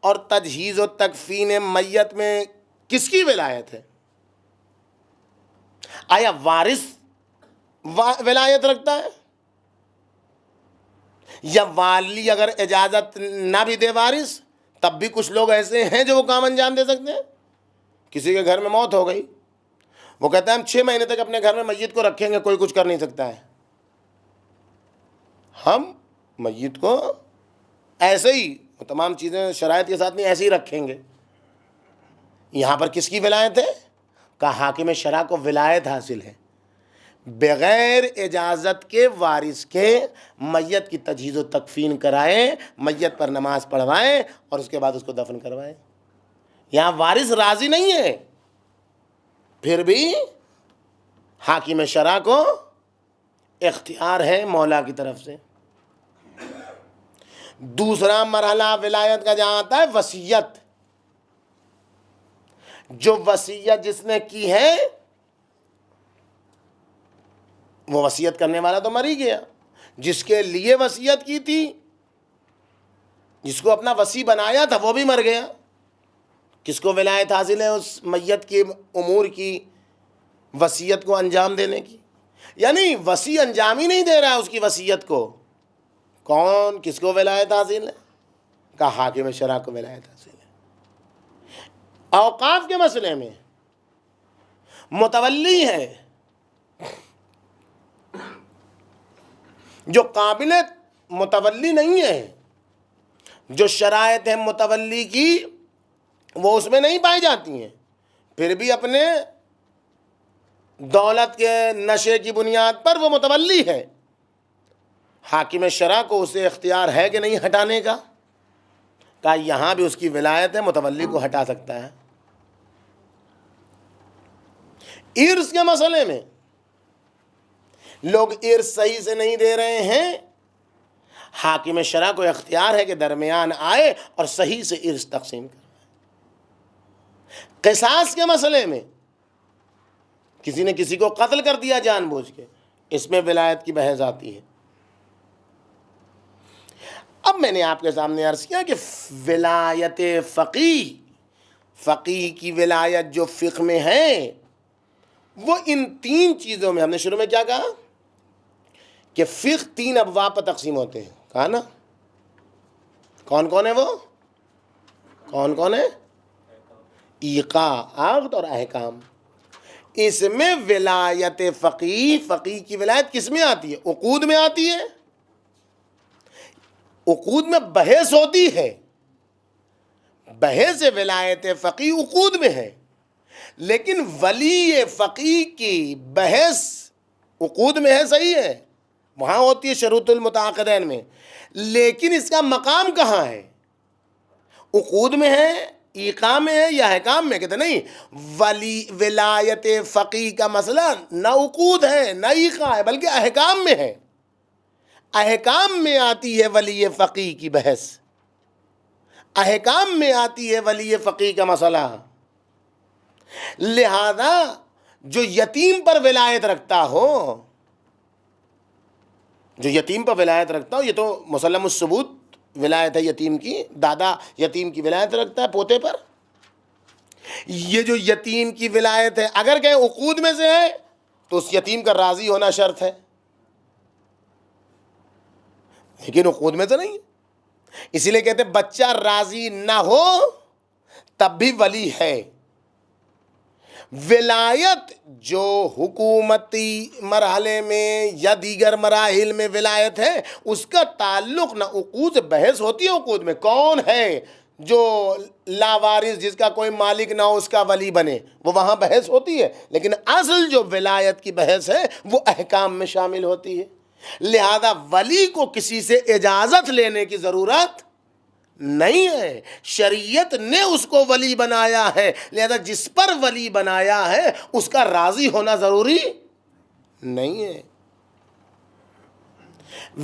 اور تجہیز و تکفین میت میں کس کی ولایت ہے؟ آیا وارث ولایت رکھتا ہے؟ یا والی اگر اجازت نہ بھی دے وارث تب بھی کچھ لوگ ایسے ہیں جو وہ کام انجام دے سکتے ہیں. کسی کے گھر میں موت ہو گئی, وہ کہتا ہے ہم 6 مہینے تک اپنے گھر میں میت کو رکھیں گے, کوئی کچھ کر نہیں سکتا ہے. ہم میت کو ایسے ہی تمام چیزیں شرائط کے ساتھ نہیں ایسے ہی رکھیں گے. یہاں پر کس کی ولایت ہے؟ کہا حاکم شرع کو ولایت حاصل ہے, بغیر اجازت کے وارث کے میت کی تجہیز و تکفین کرائیں, میت پر نماز پڑھوائیں اور اس کے بعد اس کو دفن کروائیں. یہاں وارث راضی نہیں ہے, پھر بھی حاکم شرع کو اختیار ہے مولا کی طرف سے. دوسرا مرحلہ ولایت کا جہاں آتا ہے وصیت. جو وصیت جس نے کی ہے وہ وصیت کرنے والا تو مر ہی گیا, جس کے لیے وصیت کی تھی, جس کو اپنا وصی بنایا تھا وہ بھی مر گیا. کس کو ولایت حاصل ہے اس میت کے امور کی وصیت کو انجام دینے کی؟ یعنی وصی انجام ہی نہیں دے رہا ہے اس کی وصیت کو. کون, کس کو ولایت حاصل ہے؟ کہا حاکم شرع کو ولایت حاصل ہے. اوقاف کے مسئلے میں متولی ہے, جو قابل متولی نہیں ہے, جو شرائط ہیں متولی کی وہ اس میں نہیں پائی جاتی ہیں, پھر بھی اپنے دولت کے نشے کی بنیاد پر وہ متولی ہے. حاکم شرع کو اسے اختیار ہے کہ نہیں ہٹانے کا؟ کہا یہاں بھی اس کی ولایت ہے, متولی کو ہٹا سکتا ہے. ارث کے مسئلے میں لوگ ارث صحیح سے نہیں دے رہے ہیں, حاکم شرع کو اختیار ہے کہ درمیان آئے اور صحیح سے ارث تقسیم کرے. قصاص کے مسئلے میں کسی نے کسی کو قتل کر دیا جان بوجھ کے, اس میں ولایت کی بحث آتی ہے. اب میں نے آپ کے سامنے عرض کیا کہ ولایت فقیہ کی ولایت جو فقہ میں ہے وہ ان 3 چیزوں میں, ہم نے شروع میں کیا کہا کہ فقہ 3 ابواب پر تقسیم ہوتے ہیں, کہا نا. کون کون ہے وہ؟ کون کون ہے؟ ایقاع, عقد اور احکام. اس میں ولایت فقیہ کی ولایت کس میں آتی ہے؟ عقود میں آتی ہے. عقود میں بحث ہوتی ہے, بحث ولایت فقیہ عقود میں ہے, لیکن ولی فقیہ کی بحث عقود میں ہے, صحیح ہے, وہاں ہوتی ہے شروط المتعاقدین میں, لیکن اس کا مقام کہاں ہے؟ عقود میں ہے, ایقاع میں ہے یا احکام میں؟ کہتے نہیں, ولایت فقیہ کا مسئلہ نہ عقود ہے نہ ایقاع ہے بلکہ احکام میں ہے. احکام میں آتی ہے ولی فقیہ کی بحث, احکام میں آتی ہے ولی فقیہ کا مسئلہ. لہذا جو یتیم پر ولایت رکھتا ہو, جو یتیم پر ولایت رکھتا ہو, یہ تو مسلم الثبوت ولایت ہے یتیم کی, دادا یتیم کی ولایت رکھتا ہے پوتے پر. یہ جو یتیم کی ولایت ہے اگر کہ عقود میں سے ہے تو اس یتیم کا راضی ہونا شرط ہے, لیکن عقود میں تو نہیں. اسی لیے کہتے ہیں بچہ راضی نہ ہو تب بھی ولی ہے. ولایت جو حکومتی مرحلے میں یا دیگر مراحل میں ولایت ہے اس کا تعلق نہ عقود سے, بحث ہوتی ہے عقود میں کون ہے جو لاوارث جس کا کوئی مالک نہ ہو اس کا ولی بنے, وہ وہاں بحث ہوتی ہے, لیکن اصل جو ولایت کی بحث ہے وہ احکام میں شامل ہوتی ہے. لہذا ولی کو کسی سے اجازت لینے کی ضرورت نہیں ہے, شریعت نے اس کو ولی بنایا ہے, لہذا جس پر ولی بنایا ہے اس کا راضی ہونا ضروری نہیں ہے.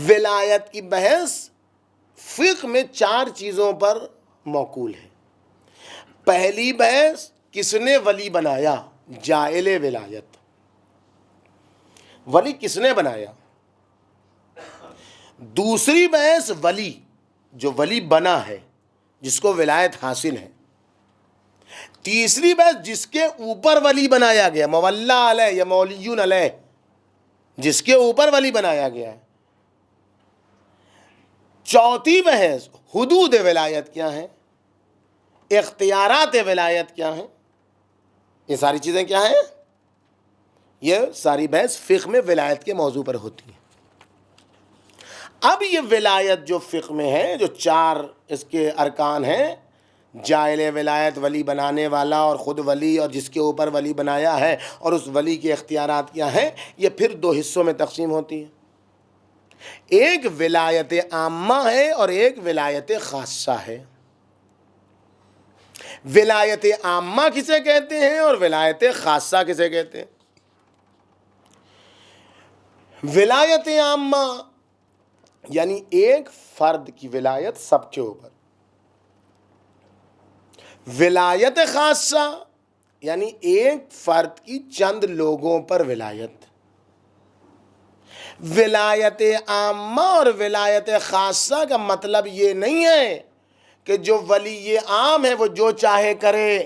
ولایت کی بحث فقہ میں 4 چیزوں پر موکول ہے. پہلی بحث کس نے ولی بنایا, جائل ولایت, ولی کس نے بنایا. دوسری بحث ولی, جو ولی بنا ہے جس کو ولایت حاصل ہے. تیسری بحث جس کے اوپر ولی بنایا گیا, مولا علیہ یا مولیون علیہ, جس کے اوپر ولی بنایا گیا ہے. چوتھی بحث حدود ولایت کیا ہے, اختیارات ولایت کیا ہیں، یہ ساری چیزیں کیا ہیں، یہ ساری بحث فقہ میں ولایت کے موضوع پر ہوتی ہے۔ اب یہ ولایت جو فقہ میں ہے، جو 4 اس کے ارکان ہیں، جائل ولایت، ولی بنانے والا اور خود ولی اور جس کے اوپر ولی بنایا ہے، اور اس ولی کے اختیارات کیا ہیں، یہ پھر 2 حصوں میں تقسیم ہوتی ہے۔ ایک ولایت عامہ ہے اور ایک ولایت خاصہ ہے۔ ولایت عامہ کسے کہتے ہیں اور ولایت خاصہ کسے کہتے ہیں؟ ولایت عامہ یعنی ایک فرد کی ولایت سب کے اوپر، ولایت خاصہ یعنی ایک فرد کی چند لوگوں پر ولایت۔ ولایت عامہ اور ولایت خاصہ کا مطلب یہ نہیں ہے کہ جو ولی عام ہے وہ جو چاہے کرے،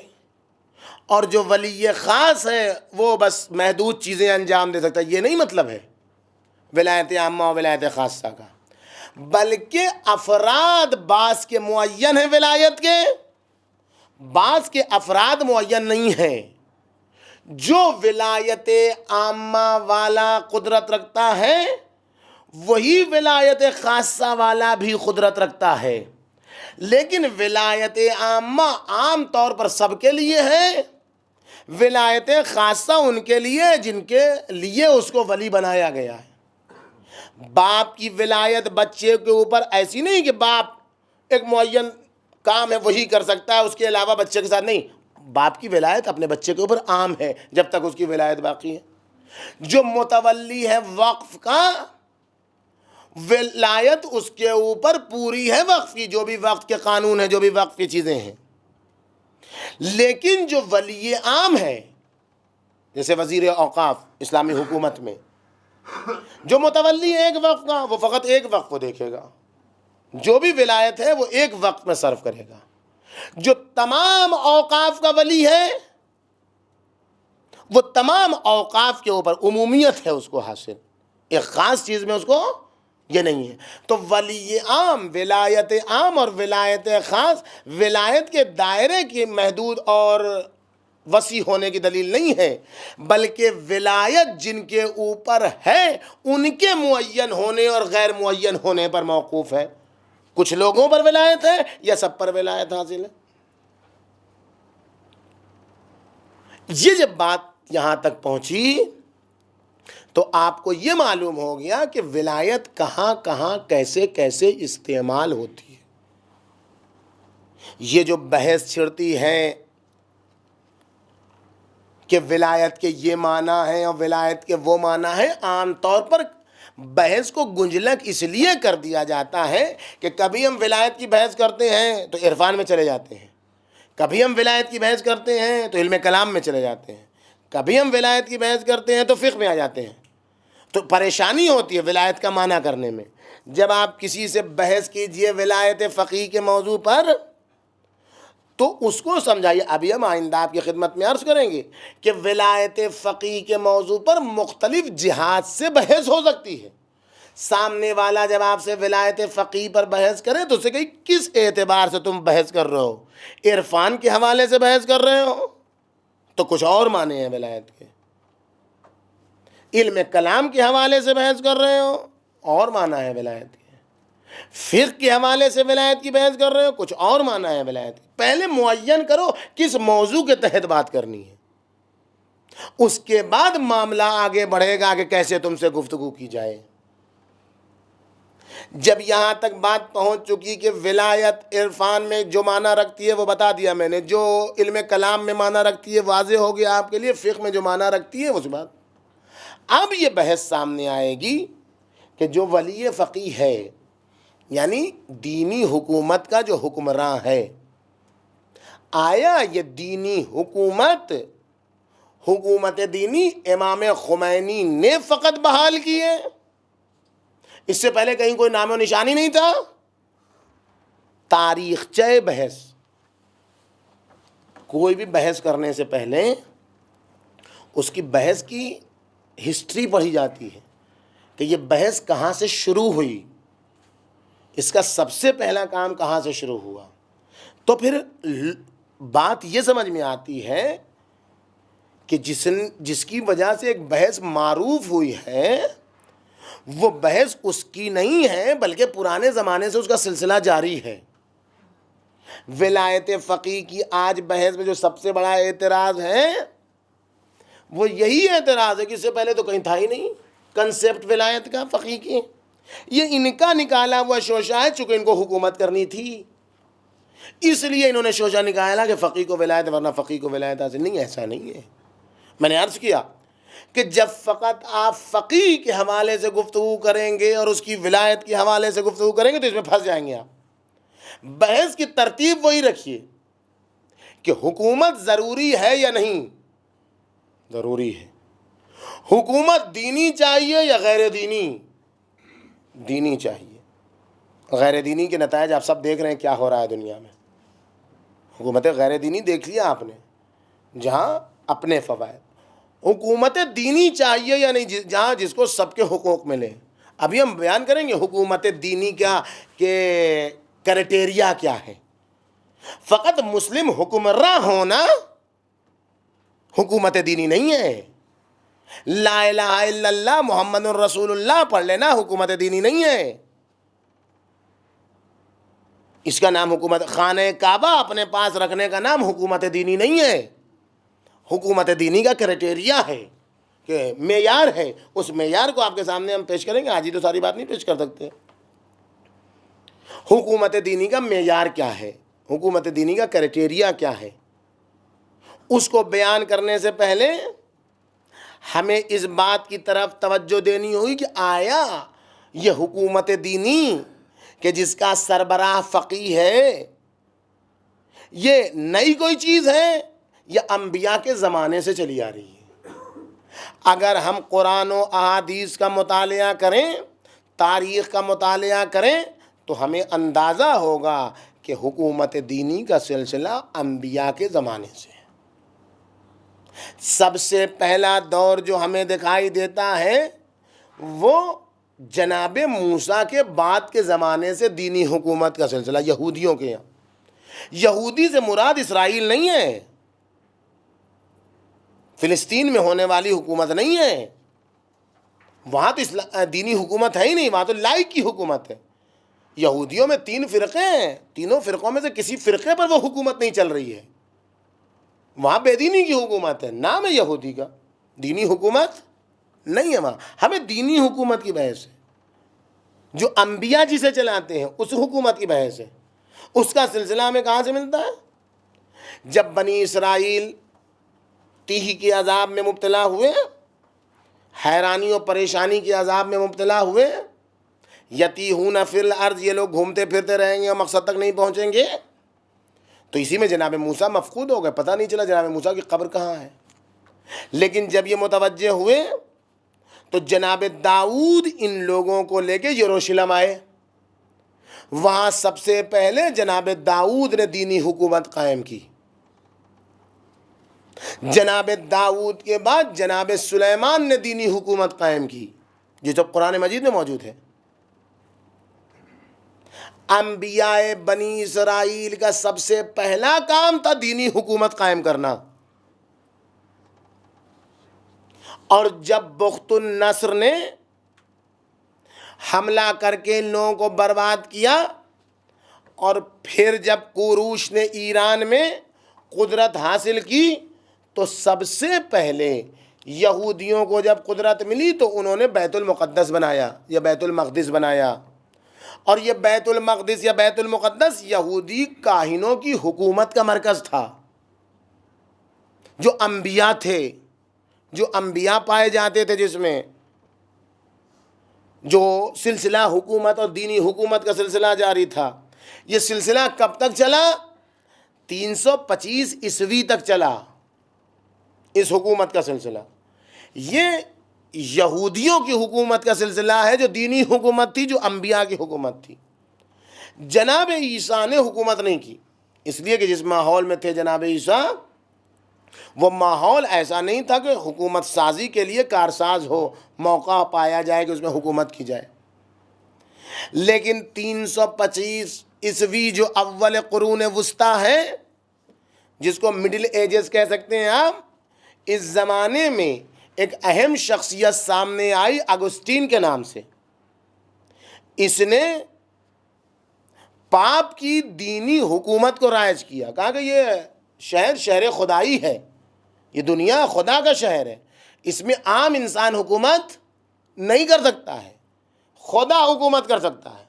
اور جو ولی خاص ہے وہ بس محدود چیزیں انجام دے سکتا ہے، یہ نہیں مطلب ہے ولایت عامہ اور ولایت خاصہ کا، بلکہ افراد بعض کے معین ہیں ولایت کے، بعض کے افراد معین نہیں ہیں۔ جو ولایت عامہ والا قدرت رکھتا ہے وہی ولایت خاصہ والا بھی قدرت رکھتا ہے، لیکن ولایت عامہ عام طور پر سب کے لیے ہے، ولایت خاصہ ان کے لیے جن کے لیے اس کو ولی بنایا گیا ہے۔ باپ کی ولایت بچے کے اوپر ایسی نہیں کہ باپ ایک معین کام ہے وہی کر سکتا ہے، اس کے علاوہ بچے کے ساتھ نہیں۔ باپ کی ولایت اپنے بچے کے اوپر عام ہے جب تک اس کی ولایت باقی ہے۔ جو متولی ہے وقف کا، ولایت اس کے اوپر پوری ہے وقف کی، جو بھی وقف کے قانون ہیں، جو بھی وقف کی چیزیں ہیں۔ لیکن جو ولی عام ہے جیسے وزیر اوقاف اسلامی حکومت میں، جو متولی ہے ایک وقف کا، وہ فقط ایک وقف کو دیکھے گا، جو بھی ولایت ہے وہ ایک وقت میں صرف کرے گا۔ جو تمام اوقاف کا ولی ہے وہ تمام اوقاف کے اوپر عمومیت ہے اس کو حاصل، ایک خاص چیز میں اس کو یہ نہیں ہے۔ تو ولی عام، ولایت عام اور ولایت خاص ولایت کے دائرے کی محدود اور وسیع ہونے کی دلیل نہیں ہے، بلکہ ولایت جن کے اوپر ہے ان کے معین ہونے اور غیر معین ہونے پر موقوف ہے۔ کچھ لوگوں پر ولایت ہے یا سب پر ولایت حاصل ہے؟ یہ جب بات یہاں تک پہنچی تو آپ کو یہ معلوم ہو گیا کہ ولایت کہاں کہاں کیسے کیسے استعمال ہوتی ہے۔ یہ جو بحث چھڑتی ہے کہ ولایت کے یہ معنی ہے اور ولایت کے وہ معنی ہے، عام طور پر بحث کو گنجلک اس لیے کر دیا جاتا ہے کہ کبھی ہم ولایت کی بحث کرتے ہیں تو عرفان میں چلے جاتے ہیں، کبھی ہم ولایت کی بحث کرتے ہیں تو علم کلام میں چلے جاتے ہیں، کبھی ہم ولایت کی بحث کرتے ہیں تو فقہ میں آ جاتے ہیں۔ تو پریشانی ہوتی ہے ولایت کا معنی کرنے میں۔ جب آپ کسی سے بحث کیجئے ولایت فقیہ کے موضوع پر تو اس کو سمجھائیے۔ ابھی ہم آئندہ آپ کی خدمت میں عرض کریں گے کہ ولایت فقیہ کے موضوع پر مختلف جہات سے بحث ہو سکتی ہے۔ سامنے والا جب آپ سے ولایت فقیہ پر بحث کرے تو اسے کہیں کس اعتبار سے تم بحث کر رہے ہو؟ عرفان کے حوالے سے بحث کر رہے ہو تو کچھ اور معنی ہیں ولایت کے، علم کلام کے حوالے سے بحث کر رہے ہو اور معنی ہے ولایت کے، فقہ کے حوالے سے ولایت کی بحث کر رہے ہو کچھ اور معنی ہے ولایت کی۔ پہلے معین کرو کس موضوع کے تحت بات کرنی ہے، اس کے بعد معاملہ آگے بڑھے گا کہ کیسے تم سے گفتگو کی جائے۔ جب یہاں تک بات پہنچ چکی کہ ولایت عرفان میں جو معنی رکھتی ہے وہ بتا دیا میں نے، جو علم کلام میں معنی رکھتی ہے واضح ہو گیا آپ کے لیے، فقہ میں جو معنی رکھتی ہے اس بات۔ اب یہ بحث سامنے آئے گی کہ جو ولی فقیہ ہے یعنی دینی حکومت کا جو حکمراں ہے، آیا یہ دینی حکومت دینی امام خمینی نے فقط بحال کی ہے؟ اس سے پہلے کہیں کوئی نام و نشانی نہیں تھا؟ تاریخچہ بحث، کوئی بھی بحث کرنے سے پہلے اس کی بحث کی ہسٹری پڑھی جاتی ہے کہ یہ بحث کہاں سے شروع ہوئی، اس کا سب سے پہلا کام کہاں سے شروع ہوا، تو پھر بات یہ سمجھ میں آتی ہے کہ جس کی وجہ سے ایک بحث معروف ہوئی ہے وہ بحث اس کی نہیں ہے بلکہ پرانے زمانے سے اس کا سلسلہ جاری ہے. ولایت فقیہ کی آج بحث میں جو سب سے بڑا اعتراض ہے وہ یہی اعتراض ہے کہ اس سے پہلے تو کہیں تھا ہی نہیں کنسیپٹ ولایت کا فقیہ کی. یہ ان کا نکالا ہوا شوشہ ہے، چونکہ ان کو حکومت کرنی تھی اس لیے انہوں نے شوشہ نکالا کہ فقیہ کو ولایت، ورنہ فقیہ کو ولایت حاصل نہیں. ایسا نہیں ہے. میں نے عرض کیا کہ جب فقط آپ فقیہ کے حوالے سے گفتگو کریں گے اور اس کی ولایت کے حوالے سے گفتگو کریں گے تو اس میں پھنس جائیں گے آپ. بحث کی ترتیب وہی رکھیے کہ حکومت ضروری ہے یا نہیں. ضروری ہے. حکومت دینی چاہیے یا غیر دینی؟ دینی چاہیے. غیر دینی کے نتائج آپ سب دیکھ رہے ہیں کیا ہو رہا ہے دنیا میں. حکومت غیر دینی دیکھ لیا آپ نے، جہاں اپنے فوائد. حکومت دینی چاہیے یا نہیں، جہاں جس کو سب کے حقوق ملے. ابھی ہم بیان کریں گے حکومت دینی کیا کہ کرائٹیریا کیا ہے. فقط مسلم حکمراں ہونا حکومت دینی نہیں ہے. لا الہ الا اللہ محمد الرسول اللہ پڑھ لینا حکومت دینی نہیں ہے. اس کا نام حکومت، خانہ کعبہ اپنے پاس رکھنے کا نام حکومت دینی نہیں ہے. حکومت دینی کا کرائٹیریا ہے کہ معیار ہے. اس معیار کو آپ کے سامنے ہم پیش کریں گے. آج ہی تو ساری بات نہیں پیش کر سکتے. حکومت دینی کا معیار کیا ہے، حکومت دینی کا کرائٹیریا کیا ہے، اس کو بیان کرنے سے پہلے ہمیں اس بات کی طرف توجہ دینی ہوئی کہ آیا یہ حکومت دینی کہ جس کا سربراہ فقیہ ہے یہ نئی کوئی چیز ہے یا انبیاء کے زمانے سے چلی آ رہی ہے. اگر ہم قرآن و احادیث کا مطالعہ کریں، تاریخ کا مطالعہ کریں تو ہمیں اندازہ ہوگا کہ حکومت دینی کا سلسلہ انبیاء کے زمانے سے ہے. سب سے پہلا دور جو ہمیں دکھائی دیتا ہے وہ جناب موسیٰ کے بعد کے زمانے سے دینی حکومت کا سلسلہ یہودیوں کے یہاں. یہودی سے مراد اسرائیل نہیں ہے، فلسطین میں ہونے والی حکومت نہیں ہے. وہاں تو دینی حکومت ہے ہی نہیں، وہاں تو لائق کی حکومت ہے. یہودیوں میں 3 فرقے ہیں، تینوں فرقوں میں سے کسی فرقے پر وہ حکومت نہیں چل رہی ہے. وہاں بے دینی کی حکومت ہے، نام ہے یہودی کا، دینی حکومت نہیں ہے. وہاں ہمیں دینی حکومت کی بحث ہے جو انبیاء جسے چلاتے ہیں، اس حکومت کی بحث ہے. اس کا سلسلہ ہمیں کہاں سے ملتا ہے؟ جب بنی اسرائیل تیہ کے عذاب میں مبتلا ہوئے، حیرانی و پریشانی کے عذاب میں مبتلا ہوئے، یتیہون فی الارض، یہ لوگ گھومتے پھرتے رہیں گے اور مقصد تک نہیں پہنچیں گے. تو اسی میں جناب موسیٰ مفقود ہو گئے، پتہ نہیں چلا جناب موسیٰ کی قبر کہاں ہے. لیکن جب یہ متوجہ ہوئے تو جناب داؤد ان لوگوں کو لے کے یروشلم آئے. وہاں سب سے پہلے جناب داؤد نے دینی حکومت قائم کی. جناب داؤد کے بعد جناب سلیمان نے دینی حکومت قائم کی، جو قرآن مجید میں موجود ہے. انبیاء بنی اسرائیل کا سب سے پہلا کام تھا دینی حکومت قائم کرنا. اور جب بخت النصر نے حملہ کر کے ان لوگوں کو برباد کیا، اور پھر جب کوروش نے ایران میں قدرت حاصل کی، تو سب سے پہلے یہودیوں کو جب قدرت ملی تو انہوں نے بیت المقدس بنایا یا بیت المقدس بنایا. اور یہ بیت المقدس یا بیت المقدس یہودی کاہنوں کی حکومت کا مرکز تھا. جو انبیاء تھے، جو انبیاء پائے جاتے تھے، جس میں جو سلسلہ حکومت اور دینی حکومت کا سلسلہ جاری تھا. یہ سلسلہ کب تک چلا؟ 325 عیسوی تک چلا اس حکومت کا سلسلہ. یہ یہودیوں کی حکومت کا سلسلہ ہے جو دینی حکومت تھی، جو انبیاء کی حکومت تھی. جناب عیسیٰ نے حکومت نہیں کی، اس لیے کہ جس ماحول میں تھے جناب عیسیٰ، وہ ماحول ایسا نہیں تھا کہ حکومت سازی کے لیے کارساز ہو، موقع پایا جائے کہ اس میں حکومت کی جائے. لیکن 325 عیسوی جو اول قرون وسطیٰ ہے، جس کو مڈل ایجز کہہ سکتے ہیں آپ، اس زمانے میں ایک اہم شخصیت سامنے آئی اگسٹین کے نام سے. اس نے پاپ کی دینی حکومت کو رائج کیا. کہا کہ یہ شہر خدائی ہے، یہ دنیا خدا کا شہر ہے، اس میں عام انسان حکومت نہیں کر سکتا ہے، خدا حکومت کر سکتا ہے.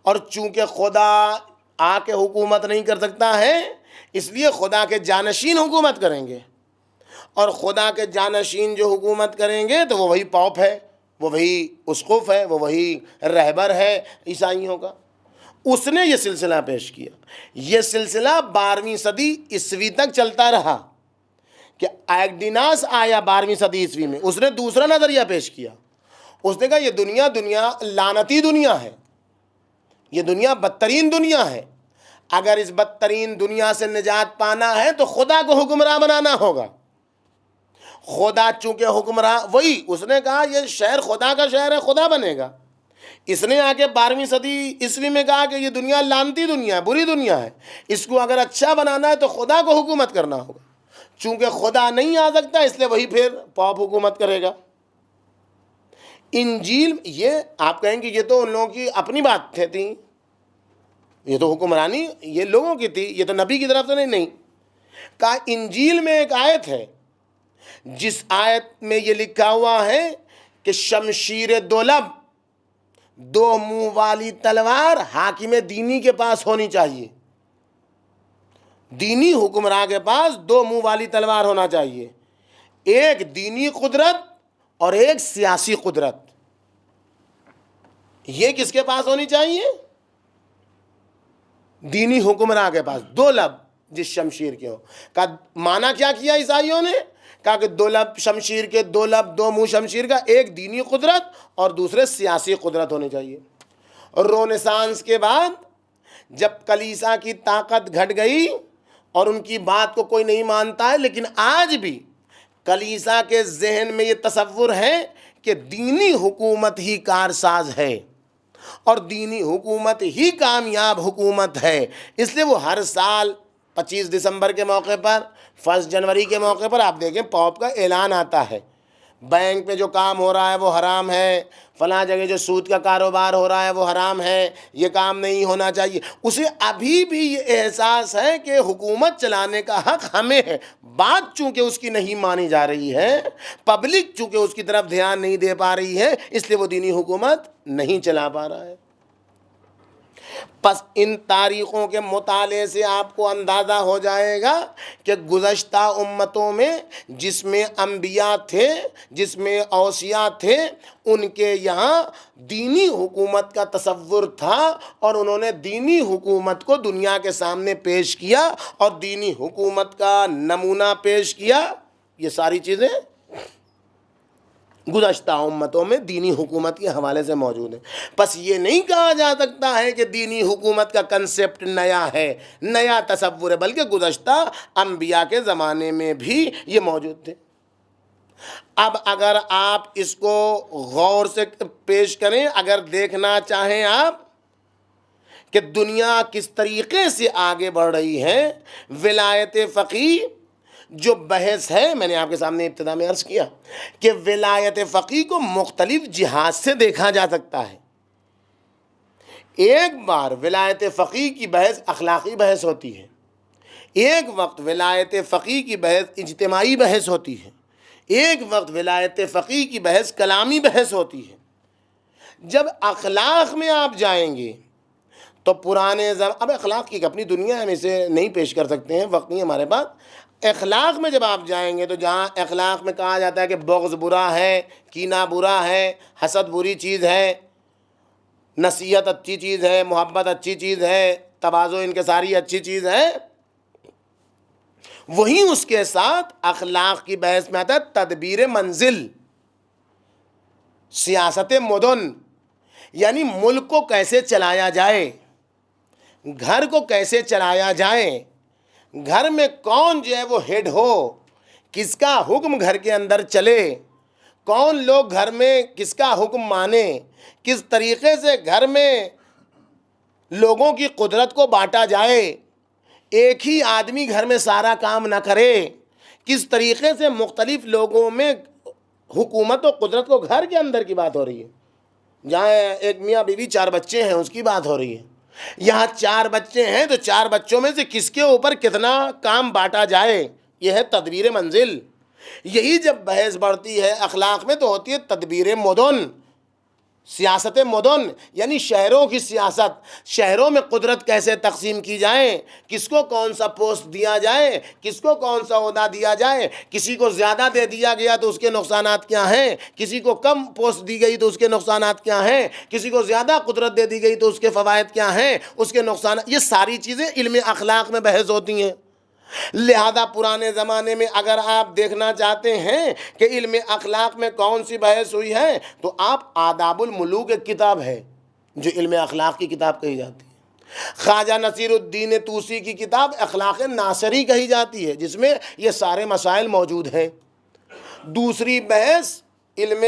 اور چونکہ خدا آ کے حکومت نہیں کر سکتا ہے، اس لیے خدا کے جانشین حکومت کریں گے. اور خدا کے جانشین جو حکومت کریں گے تو وہ وہی پوپ ہے، وہ وہی اسقف ہے، وہ وہی رہبر ہے عیسائیوں کا. اس نے یہ سلسلہ پیش کیا. یہ سلسلہ 12ویں صدی عیسوی تک چلتا رہا کہ ایگڈیناس آیا 12ویں صدی عیسوی میں. اس نے دوسرا نظریہ پیش کیا. اس نے کہا یہ دنیا لعنتی دنیا ہے، یہ دنیا بدترین دنیا ہے. اگر اس بدترین دنیا سے نجات پانا ہے تو خدا کو حکمراں بنانا ہوگا. خدا چونکہ حکمراں وہی، اس نے کہا یہ شہر خدا کا شہر ہے، خدا بنے گا. اس نے آ کے 12ویں صدی عیسوی میں کہا کہ یہ دنیا لعنتی دنیا ہے، بری دنیا ہے، اس کو اگر اچھا بنانا ہے تو خدا کو حکومت کرنا ہوگا. چونکہ خدا نہیں آ سکتا اس لیے وہی پھر پاپ حکومت کرے گا. انجیل، یہ آپ کہیں کہ یہ تو ان لوگوں کی اپنی بات تھی، یہ تو حکمرانی یہ لوگوں کی تھی، یہ تو نبی کی طرف سے نہیں. کہا انجیل میں ایک آیت ہے جس آیت میں یہ لکھا ہوا ہے کہ شمشیر دولب، دو منہ والی تلوار حاکم دینی کے پاس ہونی چاہیے. دینی حکمراں کے پاس دو منہ والی تلوار ہونا چاہیے، ایک دینی قدرت اور ایک سیاسی قدرت. یہ کس کے پاس ہونی چاہیے؟ دینی حکمراں کے پاس. دو لب جس شمشیر کے ہو. کا معنی کیا کیا عیسائیوں نے؟ کہا کہ دو لب شمشیر کے، دو لب دو منہ شمشیر کا، ایک دینی قدرت اور دوسرے سیاسی قدرت ہونے چاہیے. اور رونیسانس کے بعد جب کلیسا کی طاقت گھٹ گئی اور ان کی بات کو کوئی نہیں مانتا ہے، لیکن آج بھی کلیسا کے ذہن میں یہ تصور ہے کہ دینی حکومت ہی کارساز ہے اور دینی حکومت ہی کامیاب حکومت ہے. اس لیے وہ ہر سال 25 دسمبر کے موقع پر، 1 جنوری کے موقع پر آپ دیکھیں پوپ کا اعلان آتا ہے، بینک پہ جو کام ہو رہا ہے وہ حرام ہے، فلاں جگہ جو سود کا کاروبار ہو رہا ہے وہ حرام ہے، یہ کام نہیں ہونا چاہیے. اسے ابھی بھی یہ احساس ہے کہ حکومت چلانے کا حق ہمیں ہے. بات چونکہ اس کی نہیں مانی جا رہی ہے، پبلک چونکہ اس کی طرف دھیان نہیں دے پا رہی ہے، اس لیے وہ دینی حکومت نہیں چلا پا رہا ہے. پس ان تاریخوں کے مطالعے سے آپ کو اندازہ ہو جائے گا کہ گزشتہ امتوں میں جس میں انبیاء تھے، جس میں اوصیاء تھے، ان کے یہاں دینی حکومت کا تصور تھا اور انہوں نے دینی حکومت کو دنیا کے سامنے پیش کیا اور دینی حکومت کا نمونہ پیش کیا. یہ ساری چیزیں گزشتہ امتوں میں دینی حکومت کے حوالے سے موجود ہیں. بس یہ نہیں کہا جا سکتا ہے کہ دینی حکومت کا کنسیپٹ نیا ہے، نیا تصور ہے، بلکہ گزشتہ انبیاء کے زمانے میں بھی یہ موجود تھے. اب اگر آپ اس کو غور سے پیش کریں، اگر دیکھنا چاہیں آپ کہ دنیا کس طریقے سے آگے بڑھ رہی ہے، ولایت فقیہ جو بحث ہے، میں نے آپ کے سامنے ابتدا میں عرض کیا کہ ولایت فقیہ کو مختلف جہات سے دیکھا جا سکتا ہے. ایک بار ولایت فقیہ کی بحث اخلاقی بحث ہوتی ہے، ایک وقت ولایت فقیہ کی بحث اجتماعی بحث ہوتی ہے، ایک وقت ولایت فقیہ کی بحث کلامی بحث ہوتی ہے. جب اخلاق میں آپ جائیں گے تو پرانے اب اخلاق کی اپنی دنیا ہم اسے نہیں پیش کر سکتے ہیں، وقت نہیں ہمارے پاس. اخلاق میں جب آپ جائیں گے تو جہاں اخلاق میں کہا جاتا ہے کہ بغض برا ہے، کینہ برا ہے، حسد بری چیز ہے، نصیحت اچھی چیز ہے، محبت اچھی چیز ہے، تواضع انکساری اچھی چیز ہے، وہیں اس کے ساتھ اخلاق کی بحث میں آتا ہے تدبیر منزل، سیاست مدن، یعنی ملک کو کیسے چلایا جائے، گھر کو کیسے چلایا جائے، گھر میں کون جو ہے وہ ہیڈ ہو، کس کا حکم گھر کے اندر چلے، کون لوگ گھر میں کس کا حکم مانے، کس طریقے سے گھر میں لوگوں کی قدرت کو بانٹا جائے. ایک ہی آدمی گھر میں سارا کام نہ کرے، کس طریقے سے مختلف لوگوں میں حکومت و قدرت کو گھر کے اندر کی بات ہو رہی ہے، جہاں ایک میاں بیوی 4 بچے ہیں اس کی بات ہو رہی ہے، یہاں 4 بچے ہیں تو 4 بچوں میں سے کس کے اوپر کتنا کام بانٹا جائے، یہ ہے تدبیر منزل۔ یہی جب بحث بڑھتی ہے اخلاق میں تو ہوتی ہے تدبیر مدن، سیاست مدن، یعنی شہروں کی سیاست، شہروں میں قدرت کیسے تقسیم کی جائے، کس کو کون سا پوسٹ دیا جائے، کس کو کون سا عہدہ دیا جائے، کسی کو زیادہ دے دیا گیا تو اس کے نقصانات کیا ہیں، کسی کو کم پوسٹ دی گئی تو اس کے نقصانات کیا ہیں، کسی کو زیادہ قدرت دے دی گئی تو اس کے فوائد کیا ہیں، اس کے نقصانات، یہ ساری چیزیں علم اخلاق میں بحث ہوتی ہیں۔ لہذا پرانے زمانے میں اگر آپ دیکھنا چاہتے ہیں کہ علم اخلاق میں کون سی بحث ہوئی ہے تو آپ آداب الملوک ایک کتاب ہے جو علم اخلاق کی کتاب کہی جاتی ہے، خواجہ نصیر الدین طوسی کی کتاب اخلاق ناصری کہی جاتی ہے جس میں یہ سارے مسائل موجود ہیں۔ دوسری بحث علم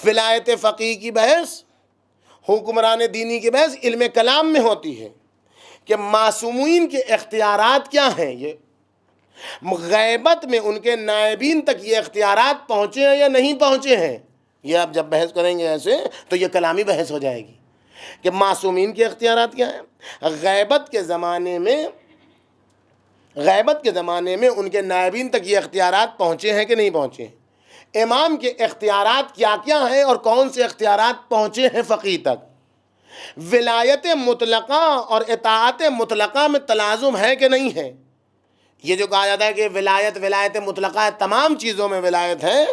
ولایت فقیہ کی بحث، حکمران دینی کی بحث علم کلام میں ہوتی ہے کہ معصومین کے اختیارات کیا ہیں، یہ غیبت میں ان کے نائبین تک یہ اختیارات پہنچے ہیں یا نہیں پہنچے ہیں، یہ آپ جب بحث کریں گے ایسے تو یہ کلامی بحث ہو جائے گی کہ معصومین کے اختیارات کیا ہیں، غیبت کے زمانے میں ان کے نائبین تک یہ اختیارات پہنچے ہیں کہ نہیں پہنچے ہیں، امام کے اختیارات کیا کیا ہیں اور کون سے اختیارات پہنچے ہیں فقیہ تک، ولایت مطلقہ اور اطاعت مطلقہ میں تلازم ہے کہ نہیں ہے، یہ جو کہا جاتا ہے کہ ولایت مطلقہ ہے، تمام چیزوں میں ولایت ہے،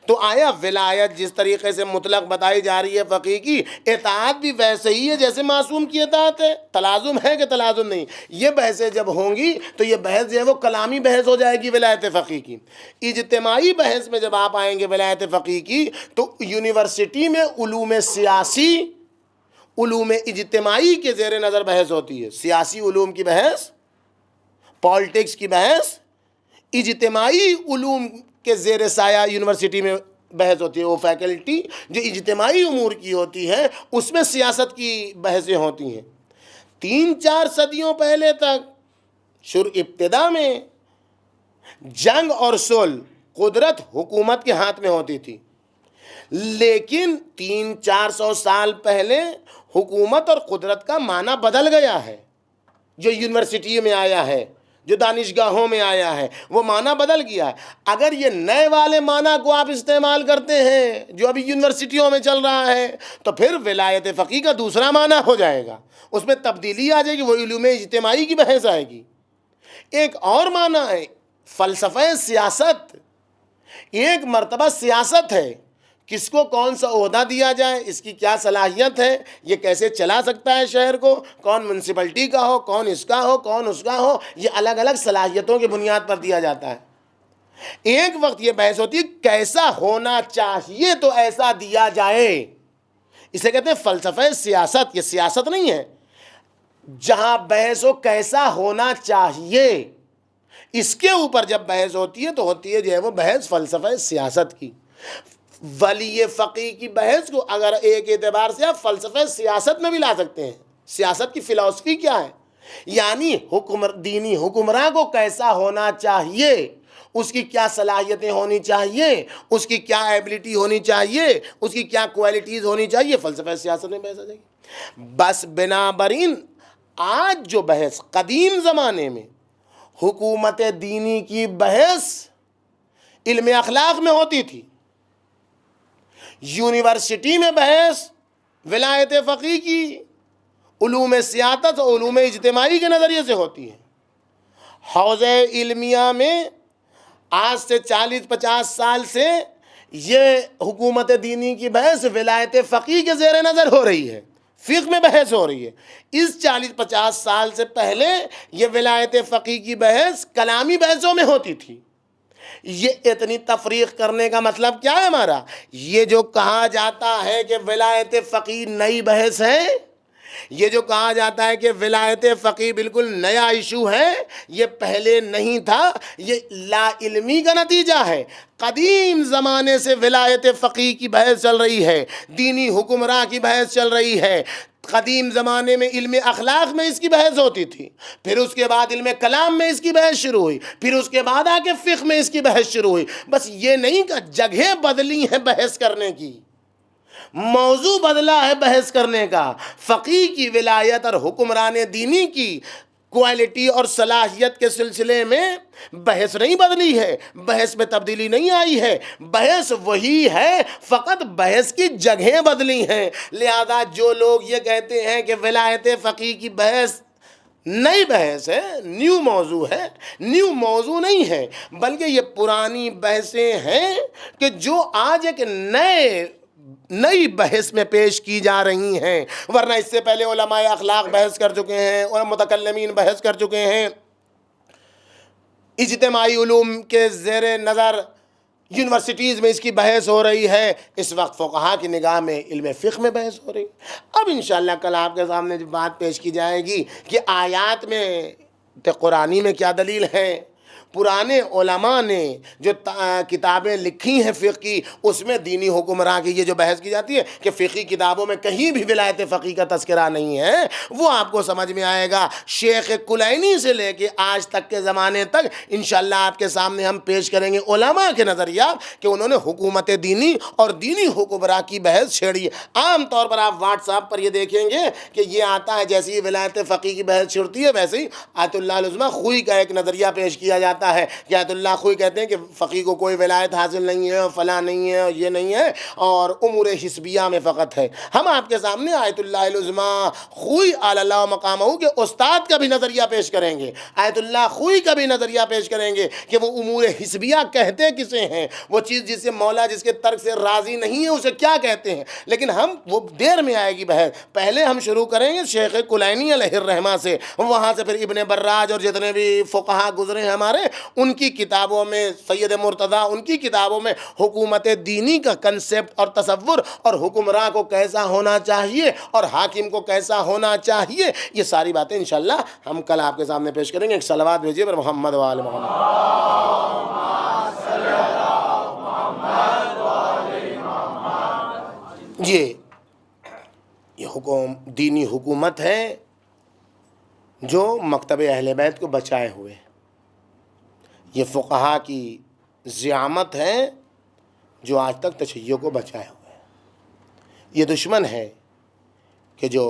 تو آیا ولایت جس طریقے سے مطلق بتائی جا رہی ہے فقیہ کی، اطاعت بھی ویسے ہی ہے جیسے معصوم کی اطاعت ہے، تلازم ہے کہ تلازم نہیں، یہ بحثیں جب ہوں گی تو یہ بحث جو ہے وہ کلامی بحث ہو جائے گی ولایت فقیہ کی۔ اجتماعی بحث میں جب آپ آئیں گے ولایت فقیہ کی تو یونیورسٹی میں علوم سیاسی، علوم اجتماعی کے زیر نظر بحث ہوتی ہے، سیاسی علوم کی بحث، پالیٹکس کی بحث، اجتماعی علوم کے زیر سایہ یونیورسٹی میں بحث ہوتی ہے، وہ فیکلٹی جو اجتماعی امور کی ہوتی ہے اس میں سیاست کی بحثیں ہوتی ہیں۔ 3-4 صدیوں پہلے تک ابتدا میں جنگ اور صلح قدرت حکومت کے ہاتھ میں ہوتی تھی، لیکن 300-400 سال پہلے حکومت اور قدرت کا معنی بدل گیا ہے، جو یونیورسٹی میں آیا ہے، جو دانشگاہوں میں آیا ہے، وہ معنی بدل گیا ہے۔ اگر یہ نئے والے معنی کو آپ استعمال کرتے ہیں جو ابھی یونیورسٹیوں میں چل رہا ہے تو پھر ولایت فقیہ کا دوسرا معنی ہو جائے گا، اس میں تبدیلی آ جائے گی، وہ علوم اجتماعی کی بحث آئے گی۔ ایک اور معنی ہے فلسفہ سیاست، ایک مرتبہ سیاست ہے، کس کو کون سا عہدہ دیا جائے، اس کی کیا صلاحیت ہے، یہ کیسے چلا سکتا ہے شہر کو، کون میونسپلٹی کا ہو، کون اس کا ہو، کون اس کا ہو، یہ الگ الگ صلاحیتوں کی بنیاد پر دیا جاتا ہے۔ ایک وقت یہ بحث ہوتی ہے کیسا ہونا چاہیے تو ایسا دیا جائے، اسے کہتے ہیں فلسفہ سیاست۔ یہ سیاست نہیں ہے، جہاں بحث ہو کیسا ہونا چاہیے، اس کے اوپر جب بحث ہوتی ہے تو ہوتی ہے جو ہے وہ بحث فلسفہ سیاست کی۔ ولی فقیہ کی بحث کو اگر ایک اعتبار سے آپ فلسفہ سیاست میں بھی لا سکتے ہیں، سیاست کی فلسفی کیا ہے، یعنی دینی حکمراں کو کیسا ہونا چاہیے، اس کی کیا صلاحیتیں ہونی چاہیے، اس کی کیا ایبلٹی ہونی چاہیے، اس کی کیا کوالٹیز ہونی چاہیے، فلسفہ سیاست میں بحث آ جائے گی۔ بس بنابراین آج جو بحث قدیم زمانے میں حکومت دینی کی بحث علم اخلاق میں ہوتی تھی، یونیورسٹی میں بحث ولایت فقیہ کی علوم سیاست اور علوم اجتماعی کے نظریے سے ہوتی ہے۔ حوزہ علمیہ میں آج سے 40-50 سال سے یہ حکومت دینی کی بحث ولایت فقیہ کے زیر نظر ہو رہی ہے، فقہ میں بحث ہو رہی ہے۔ اس 40-50 سال سے پہلے یہ ولایت فقیہ کی بحث کلامی بحثوں میں ہوتی تھی۔ یہ اتنی تفریق کرنے کا مطلب کیا ہے ہمارا؟ یہ جو کہا جاتا ہے کہ ولایت فقیہ نئی بحث ہے، یہ جو کہا جاتا ہے کہ ولایت فقیہ بالکل نیا ایشو ہے، یہ پہلے نہیں تھا، یہ لا علمی کا نتیجہ ہے۔ قدیم زمانے سے ولایت فقیہ کی بحث چل رہی ہے، دینی حکمراں کی بحث چل رہی ہے، قدیم زمانے میں علم اخلاق میں اس کی بحث ہوتی تھی، پھر اس کے بعد علم کلام میں اس کی بحث شروع ہوئی، پھر اس کے بعد آ کے فقہ میں اس کی بحث شروع ہوئی۔ بس یہ نہیں کہ جگہ بدلی ہے بحث کرنے کی، موضوع بدلا ہے بحث کرنے کا۔ فقیہ کی ولایت اور حکمران دینی کی کوالٹی اور صلاحیت کے سلسلے میں بحث نہیں بدلی ہے، بحث میں تبدیلی نہیں آئی ہے، بحث وہی ہے، فقط بحث کی جگہیں بدلی ہیں۔ لہذا جو لوگ یہ کہتے ہیں کہ ولایت فقیہ کی بحث نئی بحث ہے، نیو موضوع ہے، نیو موضوع نہیں ہے، بلکہ یہ پرانی بحثیں ہیں کہ جو آج ایک نئی بحث میں پیش کی جا رہی ہیں، ورنہ اس سے پہلے علماء اخلاق بحث کر چکے ہیں اور متکلمین بحث کر چکے ہیں۔ اجتماعی علوم کے زیر نظر یونیورسٹیز میں اس کی بحث ہو رہی ہے، اس وقت فقہا کی نگاہ میں علم فقہ میں بحث ہو رہی ہے۔ اب انشاءاللہ کل آپ کے سامنے جو بات پیش کی جائے گی کہ آیات میں قرآنی میں کیا دلیل ہے، پرانے علماء نے جو کتابیں لکھی ہیں فقہ کی، اس میں دینی حکمراں کی یہ جو بحث کی جاتی ہے کہ فقہی کتابوں میں کہیں بھی ولایت فقیہ کا تذکرہ نہیں ہے، وہ آپ کو سمجھ میں آئے گا۔ شیخ کلینی سے لے کے آج تک کے زمانے تک انشاءاللہ آپ کے سامنے ہم پیش کریں گے علماء کے نظریات کہ انہوں نے حکومت دینی اور دینی حکمراں کی بحث چھیڑی ہے۔ عام طور پر آپ واٹس ایپ پر یہ دیکھیں گے کہ یہ آتا ہے جیسے ہی ولایت فقیہ کی بحث چھڑتی ہے، ویسے ہی آیت اللہ العظمیٰ خوئی کا ایک نظریہ پیش کیا جاتا ہے کہ آیت اللہ خوئی کہتے ہیں کہ فقیہ کو کوئی ولایت حاصل نہیں ہے، فلاں نہیں ہے، یہ نہیں ہے، اور امور حسبیہ میں فقط ہے۔ ہم آپ کے سامنے آیت اللہ العظمیٰ خوئی اعلی اللہ و مقامہ کے استاد کا بھی نظریہ پیش کریں گے، آیت اللہ خوئی کا بھی نظریہ پیش کریں گے کہ وہ امور حسبیہ کہتے کسے ہیں، وہ چیز جس سے مولا جس کے ترک سے راضی نہیں ہے اسے کیا کہتے ہیں۔ لیکن ہم وہ دیر میں آئے گی بحث، پہلے ہم شروع کریں گے شیخ کلینی علیہ الرحمہ سے، وہاں سے پھر ابن براج اور جتنے بھی فقہا گزرے ہیں ہمارے، ان کی کتابوں میں سید مرتضیٰ ان کی کتابوں میں حکومت دینی کا کنسپٹ اور تصور اور حکمراں کو کیسا ہونا چاہیے اور حاکم کو کیسا ہونا چاہیے، یہ ساری باتیں انشاءاللہ ہم کل آپ کے سامنے پیش کریں گے۔ ایک صلوات بھیجیے پر محمد و آل محمد۔ یہ دینی حکومت ہے جو مکتب اہل بیت کو بچائے ہوئے، یہ فقہا کی زعامت ہے جو آج تک تشیع کو بچائے ہوئے ہیں۔ یہ دشمن ہے کہ جو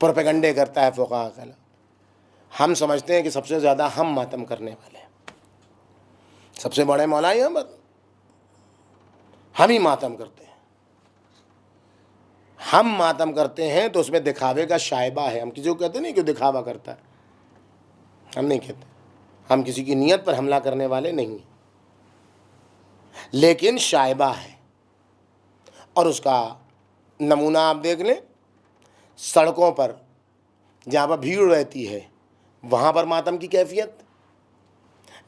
پروپیگنڈے کرتا ہے فقہا کا، ہم سمجھتے ہیں کہ سب سے زیادہ ہم ماتم کرنے والے ہیں، سب سے بڑے مولائی ہم ہی ماتم کرتے ہیں۔ ہم ماتم کرتے ہیں تو اس میں دکھاوے کا شائبہ ہے۔ ہم کسی کو کہتے نہیں کہ دکھاوا کرتا ہے، ہم نہیں کہتے، ہم کسی کی نیت پر حملہ کرنے والے نہیں ہیں، لیکن شائبہ ہے۔ اور اس کا نمونہ آپ دیکھ لیں، سڑکوں پر جہاں پر بھیڑ رہتی ہے وہاں پر ماتم کی کیفیت،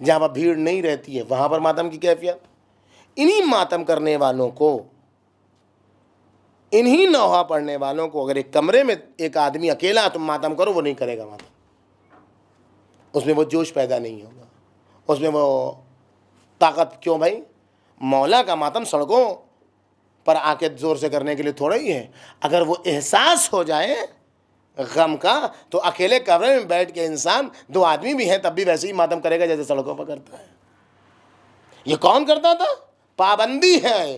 جہاں پر بھیڑ نہیں رہتی ہے وہاں پر ماتم کی کیفیت۔ انہی ماتم کرنے والوں کو، انہی نوحہ پڑھنے والوں کو اگر ایک کمرے میں ایک آدمی اکیلا تم ماتم کرو، وہ نہیں کرے گا ماتم، اس میں وہ جوش پیدا نہیں ہوگا، اس میں وہ طاقت۔ کیوں بھائی؟ مولا کا ماتم سڑکوں پر آ کے زور سے کرنے کے لیے تھوڑا ہی ہے۔ اگر وہ احساس ہو جائے غم کا تو اکیلے کمرے میں بیٹھ کے انسان، دو آدمی بھی ہیں تب بھی ویسے ہی ماتم کرے گا جیسے سڑکوں پر کرتا ہے۔ یہ کون کرتا تھا؟ پابندی ہے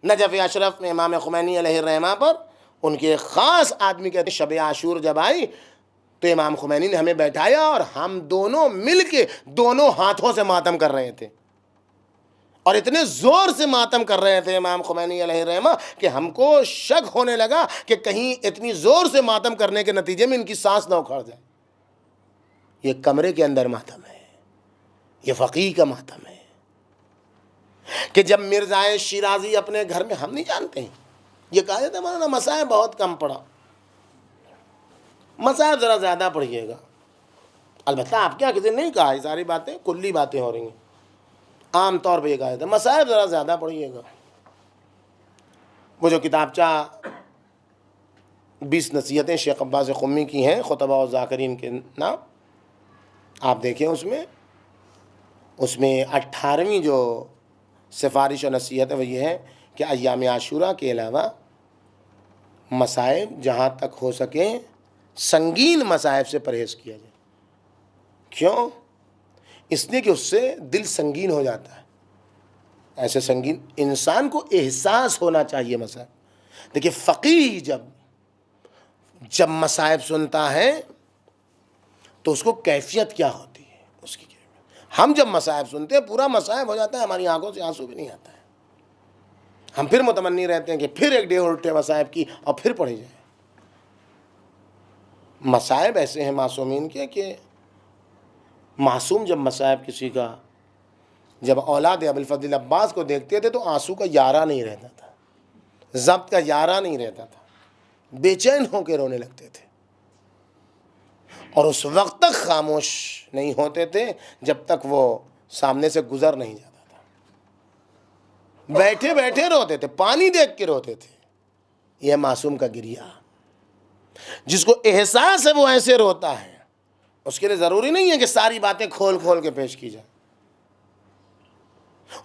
نجف اشرف میں امام خمینی علیہ الرحمہ پر، ان کے خاص آدمی کہتے ہیں شب عاشور جب آئی تو امام خمینی نے ہمیں بیٹھایا اور ہم دونوں مل کے دونوں ہاتھوں سے ماتم کر رہے تھے، اور اتنے زور سے ماتم کر رہے تھے امام خمینی علیہ الرحمہ کہ ہم کو شک ہونے لگا کہ کہیں اتنی زور سے ماتم کرنے کے نتیجے میں ان کی سانس نہ اکھڑ جائے۔ یہ کمرے کے اندر ماتم ہے، یہ فقیہ کا ماتم ہے کہ جب مرزائے شیرازی اپنے گھر میں، ہم نہیں جانتے ہیں، یہ کہا جاتا ہے مولانا مسائب بہت کم پڑھا، مسائب ذرا زیادہ پڑھیے گا۔ البتہ آپ کیا کسی نے نہیں کہا، یہ ساری باتیں کلی باتیں ہو رہی ہیں، عام طور پہ یہ کہا جاتا ہے مسائب ذرا زیادہ پڑھیے گا۔ وہ جو کتابچہ 20 نصیحتیں شیخ عباس قمی کی ہیں خطبہ و ذاکرین کے نام، آپ دیکھیں اس میں 18ویں جو سفارش و نصیحت ہے وہ یہ ہے کہ ایام عاشورہ کے علاوہ مصائب جہاں تک ہو سکیں سنگین مصائب سے پرہیز کیا جائے. کیوں؟ اس لیے کہ اس سے دل سنگین ہو جاتا ہے. ایسے سنگین انسان کو احساس ہونا چاہیے مصائب. دیکھیے فقیہ جب مصائب سنتا ہے تو اس کو کیفیت کیا ہوتی ہے اس کی. ہم جب مصائب سنتے ہیں پورا مصائب ہو جاتا ہے, ہماری آنکھوں سے آنسو بھی نہیں آتا ہے. ہم پھر متمنی رہتے ہیں کہ پھر ایک ڈے الٹے مصائب کی اور پھر پڑھی جائے. مصائب ایسے ہیں معصومین کے کہ معصوم جب مصائب کسی کا, جب اولاد ابوالفضل عباس کو دیکھتے تھے تو آنسو کا یارہ نہیں رہتا تھا, ضبط کا یارہ نہیں رہتا تھا, بے چین ہو کے رونے لگتے تھے. اور اس وقت تک خاموش نہیں ہوتے تھے جب تک وہ سامنے سے گزر نہیں جاتا تھا. بیٹھے بیٹھے روتے تھے, پانی دیکھ کے روتے تھے. یہ معصوم کا گریہ. جس کو احساس ہے وہ ایسے روتا ہے. اس کے لیے ضروری نہیں ہے کہ ساری باتیں کھول کھول کے پیش کی جائیں.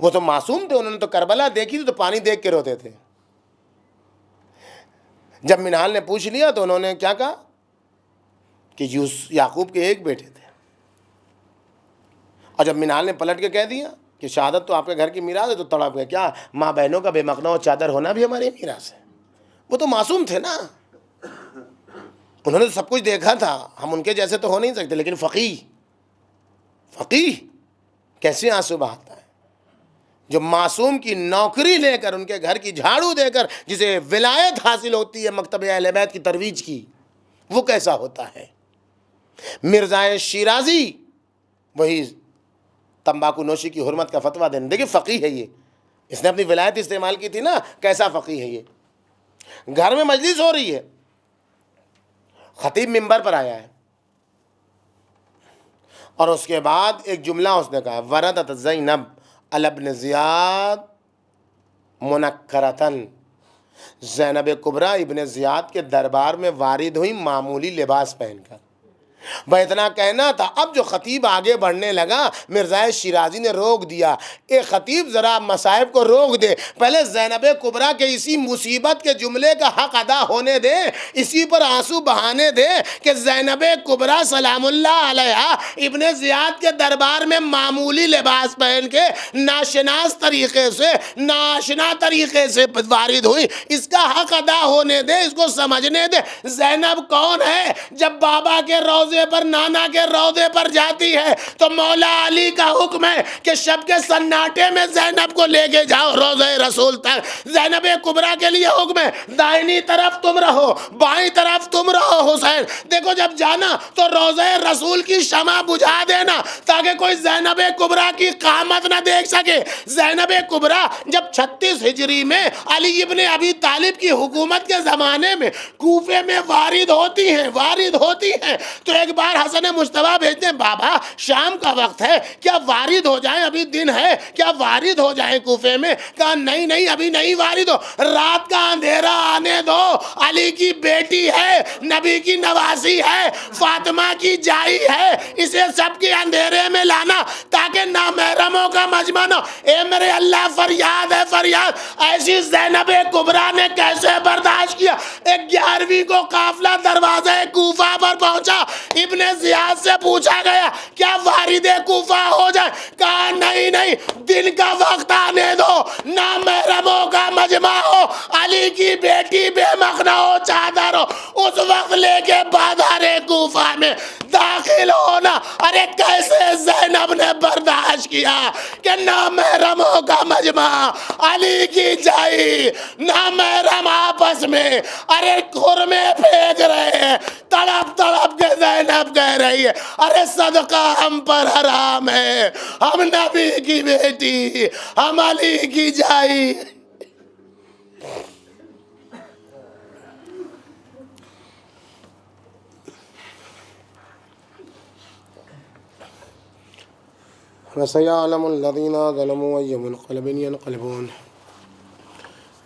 وہ تو معصوم تھے, انہوں نے تو کربلا دیکھی تھی تو پانی دیکھ کے روتے تھے. جب منہال نے پوچھ لیا تو انہوں نے کیا کہا کہ یعقوب کے ایک بیٹے تھے. اور جب منہال نے پلٹ کے کہہ دیا کہ شہادت تو آپ کے گھر کی میراث ہے تو تڑپ گئے, کیا ماں بہنوں کا بے مخنہ و چادر ہونا بھی ہماری میراث ہے؟ وہ تو معصوم تھے نا, انہوں نے سب کچھ دیکھا تھا. ہم ان کے جیسے تو ہو نہیں سکتے, لیکن فقیہ کیسے آنسو بہاتا ہے جو معصوم کی نوکری لے کر, ان کے گھر کی جھاڑو دے کر جسے ولایت حاصل ہوتی ہے مکتب اہل بیت کی ترویج کی, وہ کیسا ہوتا ہے. مرزا شیرازی وہی تمباکو نوشی کی حرمت کا فتویٰ دینے, دیکھیں فقیہ ہے یہ, اس نے اپنی ولایت استعمال کی تھی نا, کیسا فقیہ ہے یہ. گھر میں مجلس ہو رہی ہے, خطیب منبر پر آیا ہے اور اس کے بعد ایک جملہ اس نے کہا, وردت زینب علی ابن زیاد منکرتن. زینب کبریٰ ابن زیاد کے دربار میں وارد ہوئی معمولی لباس پہن کر. وہ اتنا کہنا تھا. اب جو خطیب آگے بڑھنے لگا مرزا شیرازی نے روک دیا, اے خطیب ذرا مصائب کو روک دے, پہلے زینب کبریٰ کے اسی مصیبت کے جملے کا حق ادا ہونے دے, اسی پر آنسو بہانے دے کہ زینب کبریٰ سلام اللہ علیہا ابن زیاد کے دربار میں معمولی لباس پہن کے ناشناس طریقے سے, ناشنا طریقے سے وارد ہوئی. اس کا حق ادا ہونے دے, اس کو سمجھنے دے. زینب کون ہے؟ جب بابا کے روزے پر, نانا کے روزے پر جاتی ہے تو مولا علی کا حکم ہے کہ شب کے سناٹے میں زینب کو لے کے جاؤ روزے رسول تک. زینب کبریٰ کے لیے حکم ہے دائنی طرف تم رہو, بائیں طرف تم رہو. حسین دیکھو جب جانا تو روزے رسول کی شمع بجھا دینا تاکہ کوئی زینب کبریٰ کی قامت نہ دیکھ سکے. زینب کبریٰ جب 36 ہجری میں علی ابن ابی طالب کی حکومت کے زمانے میں کوفے میں وارد ہوتی ہیں تو ایک بار حسن مجتبیٰ بھیجتے ہیں, بابا شام کا وقت ہے, کیا وارد ہو جائیں, ابھی دن ہے, کیا وارد ہو جائیں کوفے میں؟ کہا نہیں ابھی نہیں وارد ہو, رات کا اندھیرا آنے دو. علی کی بیٹی ہے, نبی کی نواسی ہے, فاطمہ کی جائی ہے, اسے سب کے اندھیرے میں لانا تاکہ نامحرموں کا مجمع نہ. اے میرے اللہ فریاد ہے فریاد. ایسی زینب کبریٰ نے کیسے برداشت کیا؟ 11ویں کو قافلہ دروازے کوفہ پر پہنچا. ابن زیاد سے پوچھا گیا کیا وارد کوفہ ہو جائے؟ کہا نہیں, دن کا وقت آنے دو, نامحرموں کا مجمع ہو, علی کی بیٹی بے مخنہ ہو, چادر ہو, اس وقت لے کے بازار کوفہ میں داخل ہونا. ارے کیسے زینب نے برداشت کیا کہ نامحرموں کا مجمع, علی کی جائی, نامحرم آپس میں ارے خرمے پھینک رہے ہیں. تڑپ کے زینب کہہ رہی ہے ارے صدقہ ہم پر حرام ہے, ہم نبی کی بیٹی, ہم علی کی جائی. وَسَيَعْلَمُ الَّذِينَ ظَلَمُوا أَيَّ مُنْقَلَبٍ يَنْقَلِبُونَ